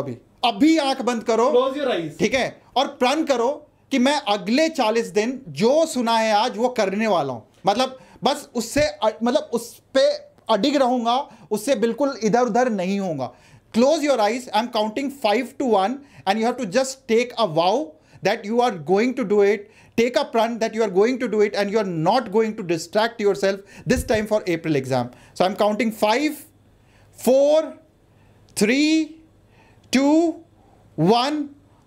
अभी आंख बंद करो, Close your eyes. ठीक है, और प्रण करो कि मैं अगले 40 दिन जो सुना है आज वो करने वाला हूं। मतलब बस उससे, मतलब उस पे अडिग रहूंगा, उससे बिल्कुल इधर उधर नहीं होगा। Close your eyes, I am counting 5 to 1 and you have to just take a vow that you are going to do it. Take a pran that you are going to do it and you are not going to distract yourself this time for April exam. So I'm counting 5, 4, 3, 2, 1.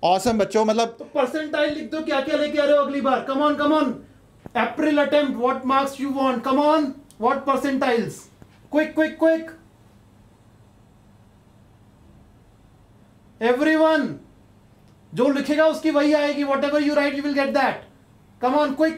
Awesome बच्चों, मतलब तो परसेंटाइल लिख दो, क्या क्या लेके आ रहे हो अगली बार। Come on April attempt, what marks you want, come on, what percentiles, quick everyone, जो लिखेगा उसकी वही आएगी, whatever you write you will get that, come on, quick,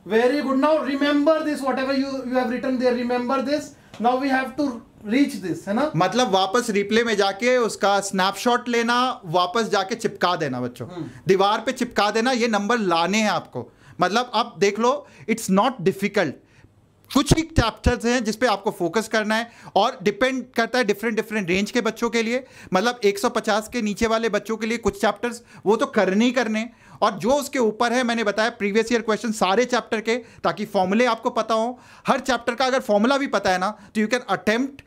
very good. Now remember this, whatever you have written there, remember this, now we have to reach this, है ना। मतलब वापस रिप्ले में जाके उसका स्नैपशॉट लेना, वापस जाके चिपका देना बच्चों, दीवार पे चिपका देना, ये नंबर लाने हैं आपको। मतलब आप देख लो, इट्स नॉट डिफिकल्ट। कुछ ही चैप्टर्स हैं जिस पे आपको फोकस करना है, और डिपेंड करता है डिफरेंट रेंज के बच्चों के लिए। मतलब 150 के नीचे वाले बच्चों के लिए कुछ चैप्टर्स वो तो करने ही करने, और जो उसके ऊपर है, मैंने बताया प्रीवियस ईयर क्वेश्चन सारे चैप्टर के, ताकि फॉर्मूले आपको पता हो। हर चैप्टर का अगर फॉर्मूला भी पता है ना, तो यू कैन अटेम्प्ट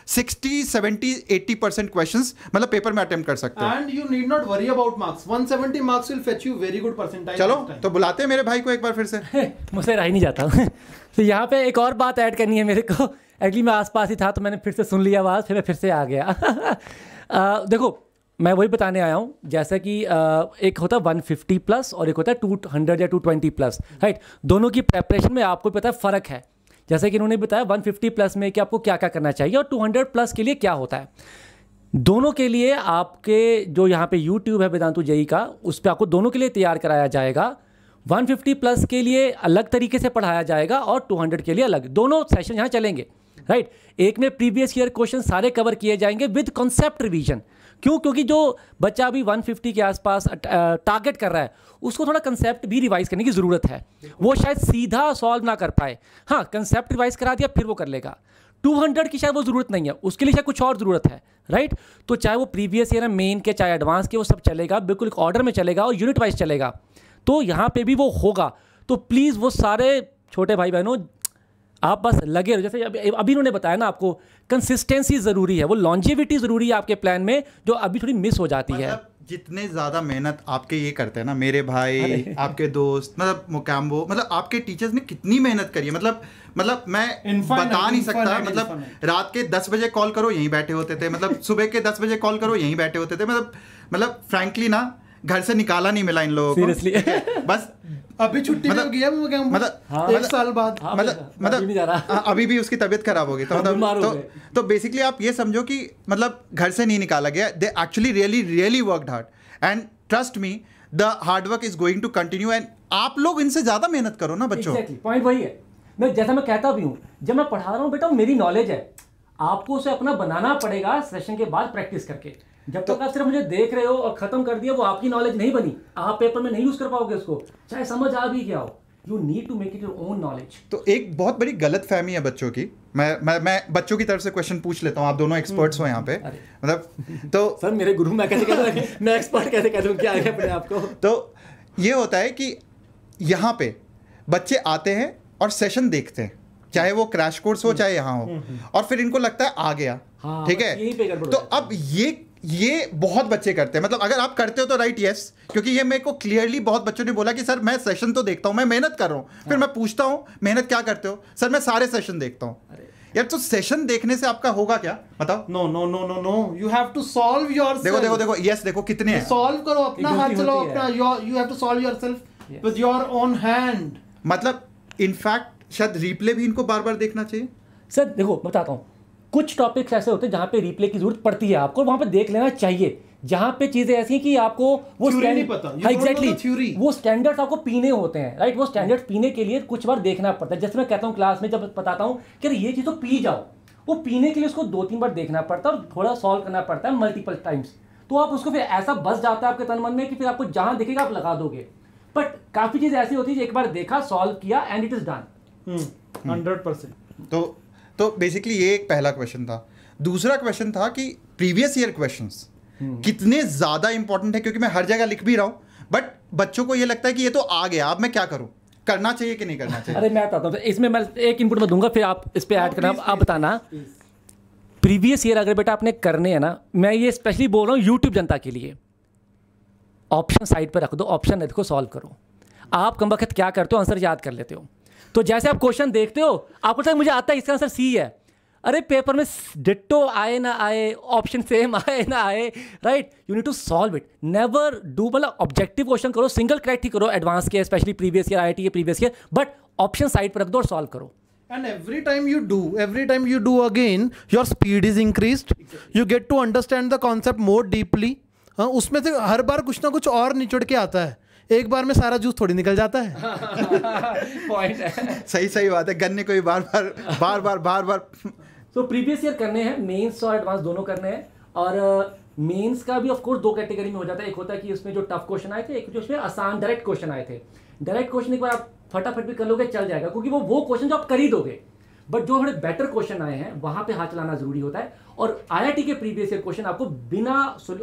60, 70, 80% क्वेश्चंस, मतलब पेपर में अटेम्प्ट कर सकते हो। And you need not worry about marks, 170 marks will fetch you very good percentile. चलो तो बुलाते हैं मेरे भाई को एक बार फिर से। मुझसे रह ही नहीं जाता। तो यहाँ पे एक और बात ऐड करनी है मेरे को। एक्चुअली मैं आसपास ही था, तो मैंने फिर से सुन लिया आवाज़, फिर मैं फिर से आ गया। देखो, मैं वही बताने आया हूँ, जैसा कि एक होता है 150 प्लस और एक होता है 200 या 220 प्लस, राइट। दोनों की प्रेपरेशन में आपको पता है फ़र्क है। जैसे कि इन्होंने बताया 150 प्लस में कि आपको क्या क्या करना चाहिए, और 200 प्लस के लिए क्या होता है। दोनों के लिए आपके जो यहाँ पे YouTube है वेदांतु जेई का, उस पर आपको दोनों के लिए तैयार कराया जाएगा। 150 प्लस के लिए अलग तरीके से पढ़ाया जाएगा और 200 के लिए अलग, दोनों सेशन यहाँ चलेंगे, राइट। एक में प्रीवियस ईयर क्वेश्चन सारे कवर किए जाएंगे विद कॉन्सेप्ट रिवीजन। क्यों? क्योंकि जो बच्चा अभी 150 के आसपास टारगेट कर रहा है, उसको थोड़ा कंसेप्ट भी रिवाइज करने की ज़रूरत है। वो शायद सीधा सॉल्व ना कर पाए, हाँ कंसेप्ट रिवाइज करा दिया फिर वो कर लेगा। 200 की शायद वो ज़रूरत नहीं है, उसके लिए शायद कुछ और ज़रूरत है, राइट। तो चाहे वो प्रीवियस ईयर मेन के, चाहे एडवांस के, वो सब चलेगा, बिल्कुल एक ऑर्डर में चलेगा और यूनिट वाइज चलेगा। तो यहाँ पे भी वो होगा। तो प्लीज़ वो सारे छोटे भाई बहनों, आप बस लगे रहो। जैसे अभी उन्होंने बताया ना, आपको कंसिस्टेंसी ज़रूरी है, वो लॉन्जेविटी ज़रूरी है आपके प्लान में, जो अभी थोड़ी मिस हो जाती है। जितने ज्यादा मेहनत आपके ये करते हैं ना, मेरे भाई, आपके दोस्त, मतलब मुकाम्बो, मतलब आपके टीचर्स ने कितनी मेहनत करी है, मतलब मैं बता नहीं सकता। मतलब रात के 10 बजे कॉल करो यहीं बैठे होते थे, मतलब सुबह के 10 बजे कॉल करो यहीं बैठे होते थे, मतलब फ्रैंकली ना घर से निकाला नहीं मिला इन लोगों को सीरियसली। बस अभी छुट्टी में गया मतलब 1 साल बाद, मतलब अभी भी उसकी तबीयत खराब होगी, तो मतलब तो बेसिकली आप ये समझो कि मतलब घर से नहीं निकाला गया, they actually really worked hard and trust me the hard work is going to continue and आप लोग इनसे ज्यादा मेहनत करो ना बच्चों। पॉइंट वही है, मैं जैसा मैं कहता भी हूँ, जब मैं पढ़ा रहा हूँ बेटा मेरी नॉलेज है, आपको उसे अपना बनाना पड़ेगा सेशन के बाद प्रैक्टिस करके। जब तक आप सिर्फ मुझे देख रहे हो और खत्म कर दिया, वो आपकी नॉलेज नहीं बनी, आप पेपर में नहीं यूज कर पाओगे उसको, चाहे समझ आ भी गया हो। You need to make it your own knowledge. तो एक बहुत बड़ी गलतफहमी है बच्चों की, मैं बच्चों की तरफ से क्वेश्चन पूछ लेता हूँ, आप दोनों एक्सपर्ट्स हो यहाँ पे, मतलब तो सर मेरे गुरु, मैं कैसे कह दूँ, मैं एक्सपर्ट कैसे कह दूँ, क्या आगे अपने आप को। तो ये होता है कि यहाँ पे बच्चे आते हैं और सेशन देखते हैं, चाहे वो क्रैश कोर्स हो चाहे यहाँ हो, और फिर इनको लगता है आ गया, ठीक है। तो अब ये बहुत बच्चे करते हैं, मतलब अगर आप करते हो तो राइट यस, क्योंकि ये मेरे को क्लियरली बहुत बच्चों ने बोला कि सर मैं सेशन तो देखता हूँ, मैं मेहनत कर रहा हूँ, फिर मैं पूछता हूँ मेहनत क्या करते हो, सर मैं सारे सेशन देखता हूँ। यार तो सेशन देखने से आपका होगा क्या, बताओ। No, you have to solve yourself. देखो यस, देखो कितने हैं, सॉल्व करो, अपना हाथ चलाओ, अपना you have to solve yourself with your own hand. मतलब इनफैक्ट शायद रिप्ले भी इनको बार बार देखना चाहिए। सर देखो मैं बताता हूँ, कुछ टॉपिक्स ऐसे होते हैं जहाँ पे रिप्ले की जरूरत पड़ती है, आपको वहाँ पे देख लेना चाहिए, जहाँ पे चीजें ऐसी हैं कि आपको वो नहीं पता, एग्जैक्टली वो स्टैंडर्ड्स आपको पीने होते हैं, राइट। वो स्टैंडर्ड्स पीने के लिए कुछ बार देखना पड़ता है। जैसे मैं कहता हूँ क्लास में जब बताता हूँ कि ये चीज़ तो पी जाओ, वो पीने के लिए उसको 2-3 बार देखना पड़ता है और थोड़ा सॉल्व करना पड़ता है मल्टीपल टाइम्स, तो आप उसको फिर ऐसा बस जाता है आपके तन मन में कि फिर आपको जहाँ दिखेगा आप लगा दोगे। बट काफ़ी चीज़ें ऐसी होती है एक बार देखा, सॉल्व किया एंड इट इज़ डन 100%। तो बेसिकली ये एक पहला क्वेश्चन था। दूसरा क्वेश्चन था कि प्रीवियस ईयर क्वेश्चंस कितने ज्यादा इंपॉर्टेंट है, क्योंकि मैं हर जगह लिख भी रहा हूं बट बच्चों को ये लगता है कि ये तो आ गया, अब मैं क्या करूं, करना चाहिए कि नहीं करना चाहिए। अरे मैं बताता हूं, इसमें मैं एक इनपुट में दूंगा, फिर आप इस पे ऐड करना, आप बताना। प्रीवियस ईयर अगर बेटा आपने करने हैं ना, मैं ये स्पेशली बोल रहा हूँ यूट्यूब जनता के लिए, ऑप्शन साइड पर रख दो, ऑप्शन है देखो, सॉल्व करो। आप कम वक्त क्या करते हो, आंसर याद कर लेते हो, तो जैसे आप क्वेश्चन देखते हो आपको लगता है मुझे आता है इसका आंसर सी है, अरे पेपर में डिट्टो आए ना आए, ऑप्शन सेम आए ना आए, right, you need to solve it. Never do, मतलब ऑब्जेक्टिव क्वेश्चन करो, सिंगल क्रैक ही करो, एडवांस के स्पेशली प्रीवियस ईयर IIT के previous year, but option side पर रख दो और सॉल्व करो। And every time you do again, your speed is increased. You get to understand the concept more deeply. हाँ, उसमें से हर बार कुछ ना कुछ और निचोड़ के आता है, एक बार में सारा जूस थोड़ी निकल जाता है। पॉइंट है, सही बात है, गन्ने को भी बार तो प्रीवियस ईयर करने हैं, मेंस और एडवांस दोनों करने हैं। और मेंस का भी ऑफ कोर्स 2 कैटेगरी में हो जाता है, एक होता है कि उसमें जो टफ क्वेश्चन आए थे, एक जो उसमें आसान डायरेक्ट क्वेश्चन आए थे। डायरेक्ट क्वेश्चन एक बार आप फटाफट भी कर लोगे चल जाएगा, क्योंकि वो क्वेश्चन जो आप कर ही दोगे, बट जो थोड़े बेटर क्वेश्चन आए हैं वहां पे हाथ चलाना जरूरी होता है। और IIT के प्रीवियस ईयर क्वेश्चन आपको बिना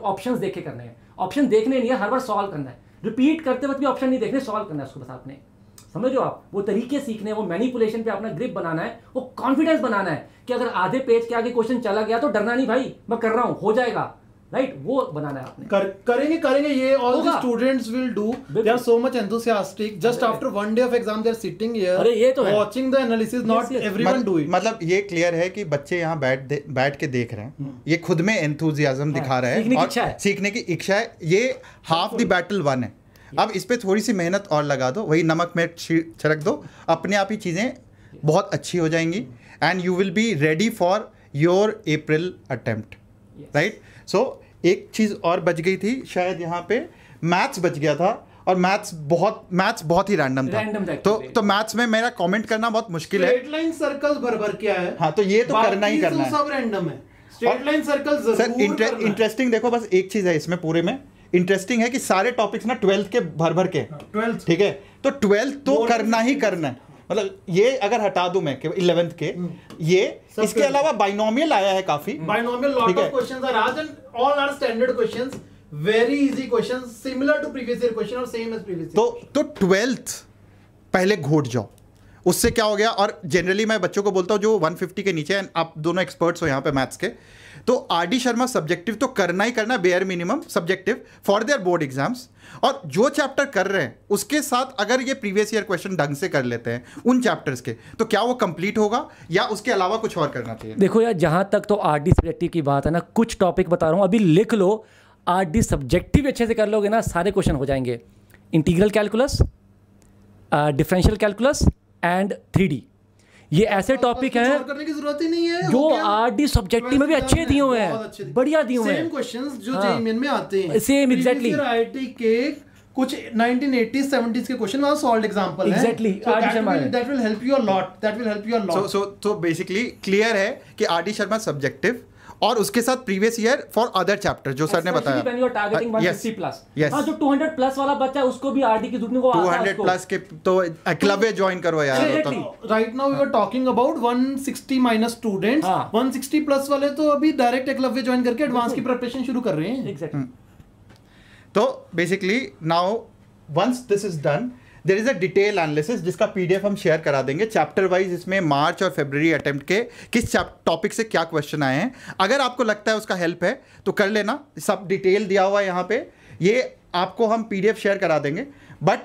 ऑप्शंस देखे करने हैं, ऑप्शन देखने नहीं है, हर बार सॉल्व करना है, रिपीट करते वक्त भी ऑप्शन नहीं देखने, सॉल्व करना है उसको बस आपने, समझ रहे हो आप, वो तरीके सीखने हैं, वो मैनिपुलेशन पे अपना ग्रिप बनाना है, वो कॉन्फिडेंस बनाना है कि अगर आधे पेज के आगे क्वेश्चन चला गया तो डरना नहीं भाई, मैं कर रहा हूं, हो जाएगा, राइट, वो बनाना है आपने। करेंगे ये all the students will do, they are so much enthusiastic, just after 1 day of exam they are sitting here, अरे ये तो watching the analysis, not everyone do it। मतलब ये क्लियर है कि बच्चे यहाँ बैठ के देख रहे हैं, ये खुद में एंथुसियाज्म दिखा रहा है और सीखने की इच्छा है, ये हाफ द बैटल वन है। अब इस पे थोड़ी सी मेहनत और लगा दो, वही नमक में छिड़क दो, अपने आप ही चीज़ें बहुत अच्छी हो जाएंगी and you will be ready for your April attempt, right. So एक चीज़ और बच गई थी शायद, यहाँ पे मैथ्स बच गया था, और मैथ्स बहुत ही रैंडम था, तो मैथ्स में मेरा कमेंट करना बहुत मुश्किल है। स्ट्रेट लाइन सर्कल भर क्या है, हाँ, तो ये तो करना ही करना है, सब रैंडम है, स्ट्रेट लाइन सर्कल जरूर करना है। इंटरेस्टिंग देखो, बस एक चीज़ है इसमें पूरे में इंटरेस्टिंग है कि सारे टॉपिक्स ना 12th के भर के, 12th, ठीक है, तो 12th तो करना ही करना है, मतलब ये अगर हटा दूं मैं 11th के, ये इसके अलावा बाइनोमियल आया है काफी, binomial lot of questions are asked and all are standard questions, very easy questions similar to previous year question और same as previous year। तो 12th पहले घोट जाओ, उससे क्या हो गया, और जनरली मैं बच्चों को बोलता हूँ जो 150 के नीचे हैं, आप दोनों एक्सपर्ट्स हो यहाँ पे मैथ्स के, तो आर.डी. शर्मा सब्जेक्टिव तो करना ही करना, bare minimum subjective for their board exams. और जो चैप्टर कर रहे हैं उसके साथ अगर ये प्रीवियस ईयर क्वेश्चन ढंग से कर लेते हैं उन चैप्टर्स के, तो क्या वो कंप्लीट होगा या उसके अलावा कुछ और करना चाहिए? देखो यार, जहाँ तक तो आर.डी. सब्जेक्टिव की बात है ना, कुछ टॉपिक बता रहा हूँ अभी लिख लो, आर.डी. सब्जेक्टिव अच्छे से कर लोगे ना, सारे क्वेश्चन हो जाएंगे। Integral calculus, differential calculus and 3D, ये ऐसे टॉपिक हैं करने की जरूरत ही नहीं है, जो आर.डी. सब्जेक्टिव में भी अच्छे दिए हुए हैं, बढ़िया दिए हुए हैं। सेम क्वेश्चंस जो जेईई में आते हैं, सेम एग्जैक्टली आईआईटी के कुछ 1980s 70s के क्वेश्चन वहां सॉल्व्ड एग्जांपल है। Exactly, that will help you a lot, that will help you a lot. So basically clear है कि आर.डी. शर्मा सब्जेक्टिव और उसके साथ previous year for other chapter जो सर ने बताया। When you are targeting 150 plus, yes. हां, जो 200 प्लस वाला बच्चा है उसको भी आर.डी. की दुनिया को आता है, 200 प्लस के तो एकलव्य ज्वाइन करो यार। Right now we are talking about 160 minus students, 160 plus वाले तो अभी डायरेक्ट एकलव्य ज्वाइन करके एडवांस की प्रिपरेशन शुरू कर रहे हैं। एग्जैक्टली। तो basically now once this is done, there is a detail analysis जिसका पीडीएफ हम शेयर करा देंगे चैप्टर वाइज, इसमें मार्च और फरवरी अटेम्प्ट के किस टॉपिक से क्या क्वेश्चन आए हैं। अगर आपको लगता है उसका हेल्प है तो कर लेना, सब डिटेल दिया हुआ है यहाँ पे, ये आपको हम पीडीएफ शेयर करा देंगे। बट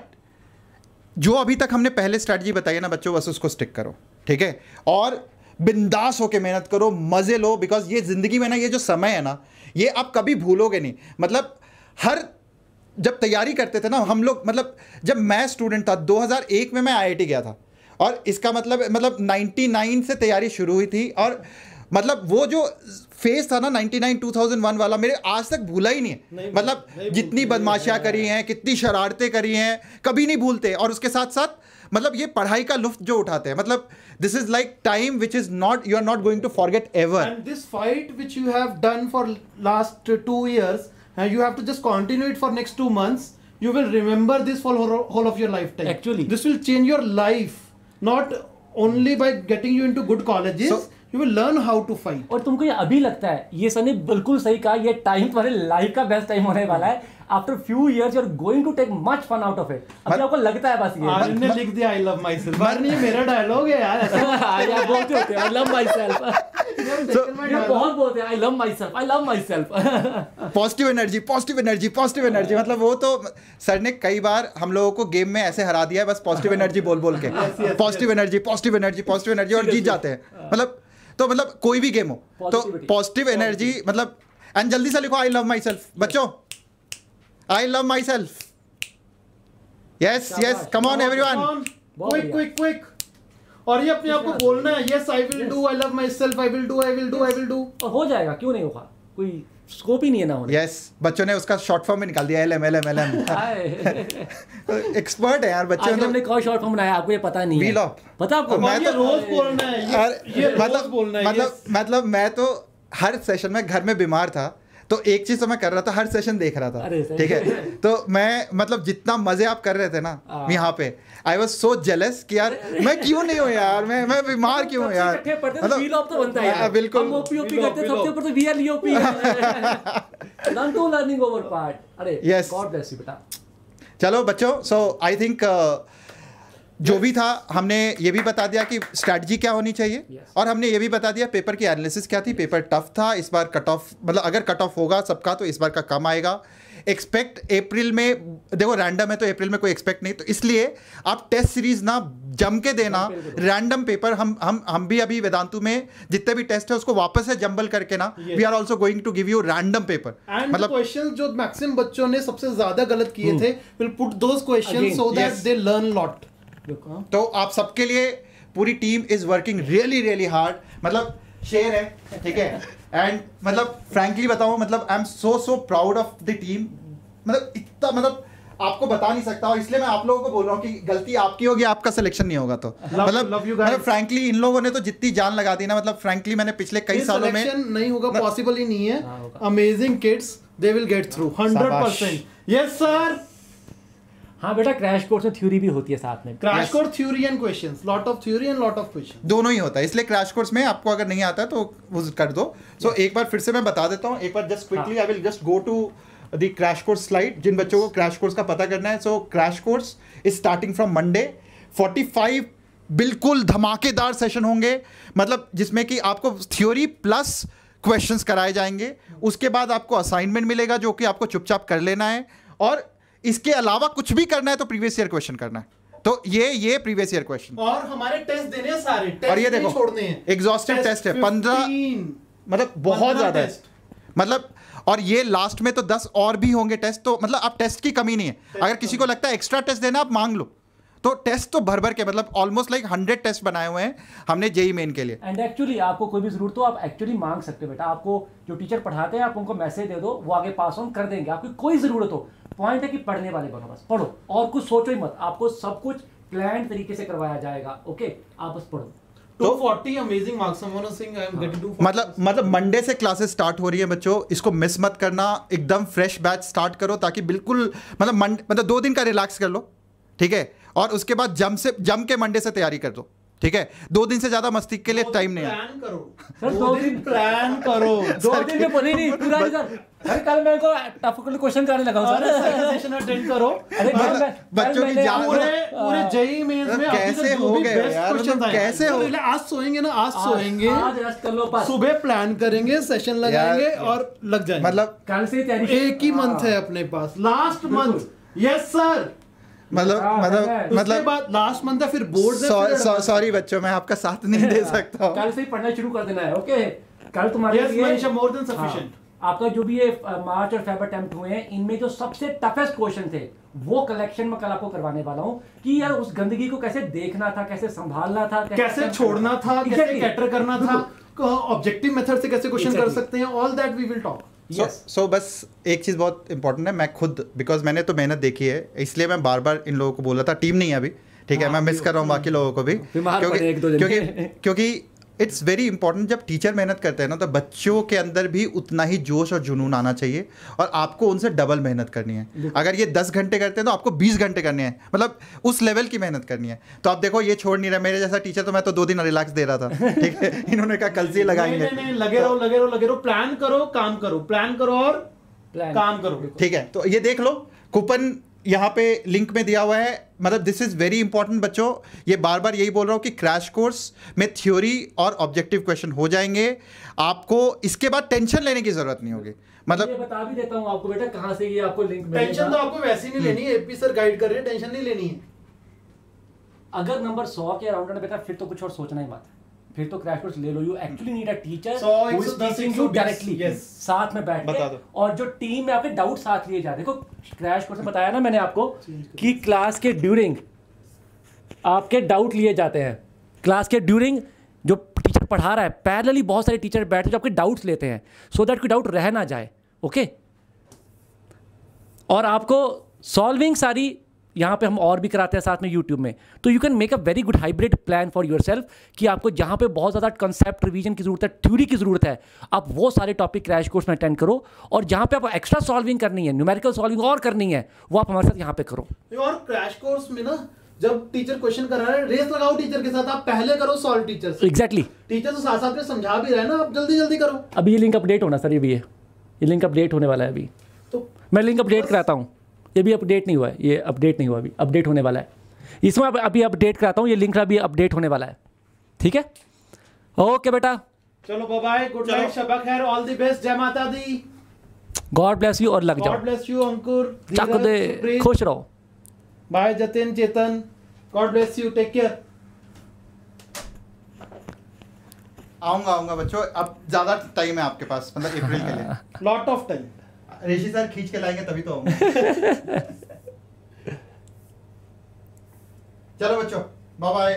जो अभी तक हमने पहले स्ट्रैटेजी बताई है ना बच्चों, बस उसको स्टिक करो, ठीक है? और बिंदास होके मेहनत करो, मजे लो, बिकॉज ये जिंदगी में ना, ये जो समय है ना, ये आप कभी भूलोगे नहीं। मतलब हर जब तैयारी करते थे ना हम लोग, मतलब जब मैं स्टूडेंट था 2001 में मैं आईआईटी गया था, और इसका मतलब 99 से तैयारी शुरू हुई थी, और मतलब वो जो फेज था ना 99 2001 वाला, मेरे आज तक भूला ही नहीं है। मतलब जितनी बदमाशियाँ करी हैं, कितनी शरारतें करी हैं, कभी नहीं भूलते। और उसके साथ साथ मतलब ये पढ़ाई का लुत्फ जो उठाते हैं, मतलब this is like time which is not, you are not going to forget ever. And this fight which you have done for last 2 years, and you have to just continue it for next 2 months. You will remember this for whole of your lifetime. Actually, this will change your life, not only by getting you into good colleges. You will learn how to fight. और तुमको ये अभी लगता है, ये सनी बिल्कुल सही कहा, ये टाइम तुम्हारे लाइफ का बेस्ट टाइम होने वाला है। After few years you are going to take much fun out of it. अभी आपको लगता है बस ये आर्यन ने लिख दिया आई लव माई सेल्फ, ये मेरा डायलॉग है यार। यार बोलते होते हैं आई लव माई सेल्फ, बहुत बोलते हैं I love my self, I love my self. Positive energy, positive energy, positive energy, मतलब वो तो सर ने कई बार हम लोगों को गेम में ऐसे हरा दिया है बस पॉजिटिव एनर्जी बोल बोल के, positive energy, positive energy, positive energy, और जीत जाते हैं। मतलब तो मतलब कोई भी गेम हो तो पॉजिटिव एनर्जी, मतलब एंड जल्दी से लिखो आई लव माई सेल्फ बच्चों, I love my self. Yes yes, come on everyone, quick quick quick. और ये अपने आप को बोलना है, yes I will do, I love my self, I will do, I will do, I will do. हो जाएगा, क्यों नहीं होगा, कोई स्कोप ही नहीं है ना होने। यस, बच्चों ने उसका शॉर्ट फॉर्म में निकाल दिया, एलएम एलएम एलएम। एक्सपर्ट है यार बच्चे। हमने कौन शॉर्ट फॉर्म बनाया आपको ये पता नहीं है? पता आपको? मैं तो रोज बोलना है, ये रोज बोलना है। मतलब मैं तो हर सेशन में घर में बीमार था तो एक चीज तो मैं कर रहा था, हर सेशन देख रहा था, ठीक है? तो मैं मतलब जितना मजे आप कर रहे थे ना यहाँ पे, आई वाज सो जेलस कि यार मैं क्यों नहीं हूँ यार, मैं बीमार क्यों हूँ यार। मतलब तो बनता है बिल्कुल, हम ओपी करते हैं, सबसे ऊपर तो वीआरलीओपी learn to learning over part. अरे यस, गॉड ब्लेस यू बेटा। चलो बच्चों, सो आई थिंक जो भी था हमने ये भी बता दिया कि स्ट्रैटेजी क्या होनी चाहिए, और हमने ये भी बता दिया पेपर की एनालिसिस क्या थी। पेपर टफ था इस बार, कट ऑफ मतलब अगर कट ऑफ होगा सबका तो इस बार का कम आएगा। एक्सपेक्ट अप्रैल में, देखो रैंडम है तो अप्रैल में कोई एक्सपेक्ट नहीं, तो इसलिए आप टेस्ट सीरीज ना जम के देना, रैंडम पेपर। हम भी अभी वेदांतु में जितने भी टेस्ट है उसको वापस से जंबल करके ना, we are also going to give you random paper. मतलब क्वेश्चन जो मैक्सिमम बच्चों ने सबसे ज्यादा गलत किए थे, will put those questions so that they learn lot. तो आप सबके लिए पूरी team is working really really hard, मतलब शेयर है, ठीक है? एंड मतलब फ्रैंकली बताऊं, मतलब I am so proud of the team. मतलब इतना, मतलब आपको बता नहीं सकता, और इसलिए मैं आप लोगों को बोल रहा हूँ कि गलती आपकी होगी, आपका सिलेक्शन नहीं होगा। तो मतलब फ्रैंकली इन लोगों ने तो जितनी जान लगा दी ना, मतलब फ्रैंकली मैंने पिछले कई सालों में नहीं होगा, पॉसिबल ही नहीं है। Amazing kids, they will get through 100%। Yes sir. हाँ बेटा, क्रैश कोर्स में थ्योरी भी होती है साथ में। Crash course theory and questions, lot of theory and lot of question, दोनों ही होता है। इसलिए क्रैश कोर्स में आपको अगर नहीं आता है तो वो कर दो। सो एक बार फिर से मैं बता देता हूँ, एक बार just quickly I will just go to the crash course slide, जिन बच्चों को क्रैश कोर्स का पता करना है। So crash course is starting from Monday, 45 बिल्कुल धमाकेदार सेशन होंगे, मतलब जिसमें कि आपको थ्योरी प्लस क्वेश्चंस कराए जाएंगे। उसके बाद आपको असाइनमेंट मिलेगा जो कि आपको चुपचाप कर लेना है, और इसके अलावा कुछ भी करना है तो प्रीवियस ईयर क्वेश्चन करना है। तो ये प्रीवियस ईयर क्वेश्चन, और हमारे टेस्ट देने हैं सारे, टेस्ट और ये देखो छोड़ने हैं, एग्जॉस्टिव टेस्ट है 15, मतलब बहुत ज्यादा है, मतलब और ये लास्ट में तो 10 और भी होंगे टेस्ट। तो मतलब आप टेस्ट की कमी नहीं है, अगर किसी को लगता है एक्स्ट्रा टेस्ट देना आप मांग लो, तो टेस्ट तो भर भर के, मतलब ऑलमोस्ट लाइक 100 टेस्ट बनाए हुए हैं हमने जेई मेन के लिए। एंड एक्चुअली आपको कोई भी जरूरत हो आप एक्चुअली मांग सकते हो बेटा, आपको जो टीचर पढ़ाते हैं आप उनको मैसेज दे दो, वो आगे पास ऑन कर देंगे। आपकी कोई जरूरत हो, पॉइंट है कि पढ़ने वाले बनो, बस पढ़ो और कुछ सोचो ही मत, आपको सब कुछ प्लान तरीके से करवाया जाएगा। ओके, आप बस पढ़ो। 240 amazing marks, someone was saying I am getting 240। मतलब मंडे से क्लासेस स्टार्ट हो रही है बच्चों, इसको मिस मत करना, एकदम फ्रेश बैच स्टार्ट करो ताकि बिल्कुल मतलब 2 दिन का रिलैक्स कर लो, ठीक है, और उसके बाद जम के मंडे से तैयारी कर दो, ठीक है। 2 दिन से ज्यादा मस्ती के लिए टाइम नहीं है। प्लान करो सर, 2 दिन प्लान करो, 2 दिन में नहीं पूरा नहीं सर। अरे कल मैं को टफ क्वेश्चन कराने लगा हूं सर, सेशन अटेंड करो। अरे बच्चों की जान पूरे जेई मेंस में कैसे हो गए यार, कैसे हो, आज सोएंगे ना, आज सोएंगे, आज रेस्ट कर लो, बस सुबह प्लान करेंगे, सेशन लगाएंगे और लग जाएंगे। मतलब कल से तैयारी, एक ही मंथ है अपने पास, लास्ट मंथ। यस सर, मतलब बाद लास्ट मंथ है, फिर बोर्ड। सॉरी बच्चों, मैं आपका साथ नहीं दे सकता। कल से ही पढ़ना शुरू कर देना है। ओके, कल तुम्हारे लिए मोर देन सफिशिएंट। आपका जो भी ये मार्च और फेब अटेम्प्ट हुए हैं, इनमें जो सबसे टफेस्ट क्वेश्चन थे वो कलेक्शन में कल आपको करवाने वाला हूं कि यार उस गंदगी को कैसे देखना था, कैसे संभालना था, कैसे छोड़ना था, कैसे कैटर करना था, ऑब्जेक्टिव मेथड से कैसे क्वेश्चन कर सकते हैं, all that we will talk. So बस एक चीज़ बहुत इंपॉर्टेंट है, मैं खुद बिकॉज मैंने तो मेहनत देखी है, इसलिए मैं बार बार इन लोगों को बोला था, टीम नहीं है अभी, ठीक है, मैं मिस कर रहा हूँ बाकी लोगों को भी, क्योंकि इट्स वेरी इंपॉर्टेंट। जब टीचर मेहनत करते हैं ना, तो बच्चों के अंदर भी उतना ही जोश और जुनून आना चाहिए, और आपको उनसे डबल मेहनत करनी है। अगर ये 10 घंटे करते हैं तो आपको 20 घंटे करने हैं, मतलब उस लेवल की मेहनत करनी है। तो आप देखो ये छोड़ नहीं रहा, मेरे जैसा टीचर तो मैं तो 2 दिन रिलैक्स दे रहा था, ठीक है, इन्होंने कहा कल से लगाएंगे। नहीं, लगे रहो, प्लान करो, काम करो, प्लान करो और काम करो, ठीक है। तो ये देख लो, कूपन यहाँ पे लिंक में दिया हुआ है, मतलब दिस इज वेरी इंपॉर्टेंट बच्चों, ये बार बार यही बोल रहा हूँ कि क्रैश कोर्स में थ्योरी और ऑब्जेक्टिव क्वेश्चन हो जाएंगे, आपको इसके बाद टेंशन लेने की जरूरत नहीं होगी। मतलब ये बता भी देता हूँ आपको बेटा कहाँ से ये आपको लिंक मिलेगा। टेंशन तो आपको वैसे ही नहीं लेनी है, एपी सर गाइड कर रहे हैं, टेंशन नहीं लेनी है। अगर नंबर 100 के अराउंड है बेटा, फिर तो कुछ और सोचना ही मत, फिर तो क्रैश कोर्स ले लो। You actually need a teacher who is teaching you directly, साथ में बैठ के, और जो टीम में आपके डाउट साथ लिए जाते। देखो क्रैश कोर्स में बताया ना मैंने आपको कि क्लास के ड्यूरिंग आपके डाउट लिए जाते हैं, क्लास के ड्यूरिंग जो टीचर पढ़ा रहा है पैरेलली बहुत सारे टीचर बैठे जो आपके डाउट्स लेते हैं, सो दैट कोई डाउट रह ना जाए। ओके, और आपको सॉल्विंग सारी यहाँ पे हम और भी कराते हैं साथ में यूट्यूब में, तो you can make a very good hybrid plan for your self कि आपको जहाँ पे बहुत ज़्यादा कंसेप्ट रिवीजन की जरूरत है, थ्योरी की जरूरत है, आप वो सारे टॉपिक क्रैश कोर्स में अटेंड करो, और जहाँ पे आपको एक्स्ट्रा सॉल्विंग करनी है, न्यूमेरिकल सॉल्विंग और करनी है, वो आप हमारे साथ यहाँ पे करो। और क्रैश कोर्स में ना जब टीचर क्वेश्चन करा रहा है, रेस लगाओ टीचर के साथ, आप पहले करो सॉल्व टीचर से। एग्जैक्टली, टीचर तो साथ साथ में समझा भी रहे हैं ना, आप जल्दी जल्दी करो। अभी ये लिंक अपडेट होना सर, ये भी है, ये लिंक अपडेट होने वाला है अभी, तो मैं लिंक अपडेट कराता हूँ। ये भी अपडेट नहीं हुआ है, ये अपडेट नहीं हुआ, अभी अपडेट होने वाला है, इसमें अभी अपडेट कराता हूँ, ये लिंक अभी अपडेट होने वाला है, ठीक है। ओके बेटा, चलो bye bye, good night, Shaba खैर, ऑल द बेस्ट, जय माता दी, गॉड ब्लेस यू, और लग जाओ, गॉड ब्लेस यू अंकुर, चक दे, खुश रहो, bye Jatin, Chetan, God bless you, take care. आऊंगा बच्चों, अब ज्यादा टाइम है आपके पास, मतलब अप्रैल के लिए lot of time. Rishi sir खींच के लाएंगे तभी तो आऊंगा। चलो बच्चों, बाय बाय।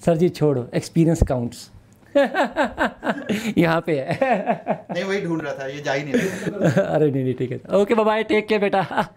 सर जी छोड़ो, एक्सपीरियंस काउंट्स। यहाँ पे है। नहीं वही ढूंढ रहा था, ये जा ही नहीं रहा। अरे नहीं ठीक है, okay bye bye, take care बेटा।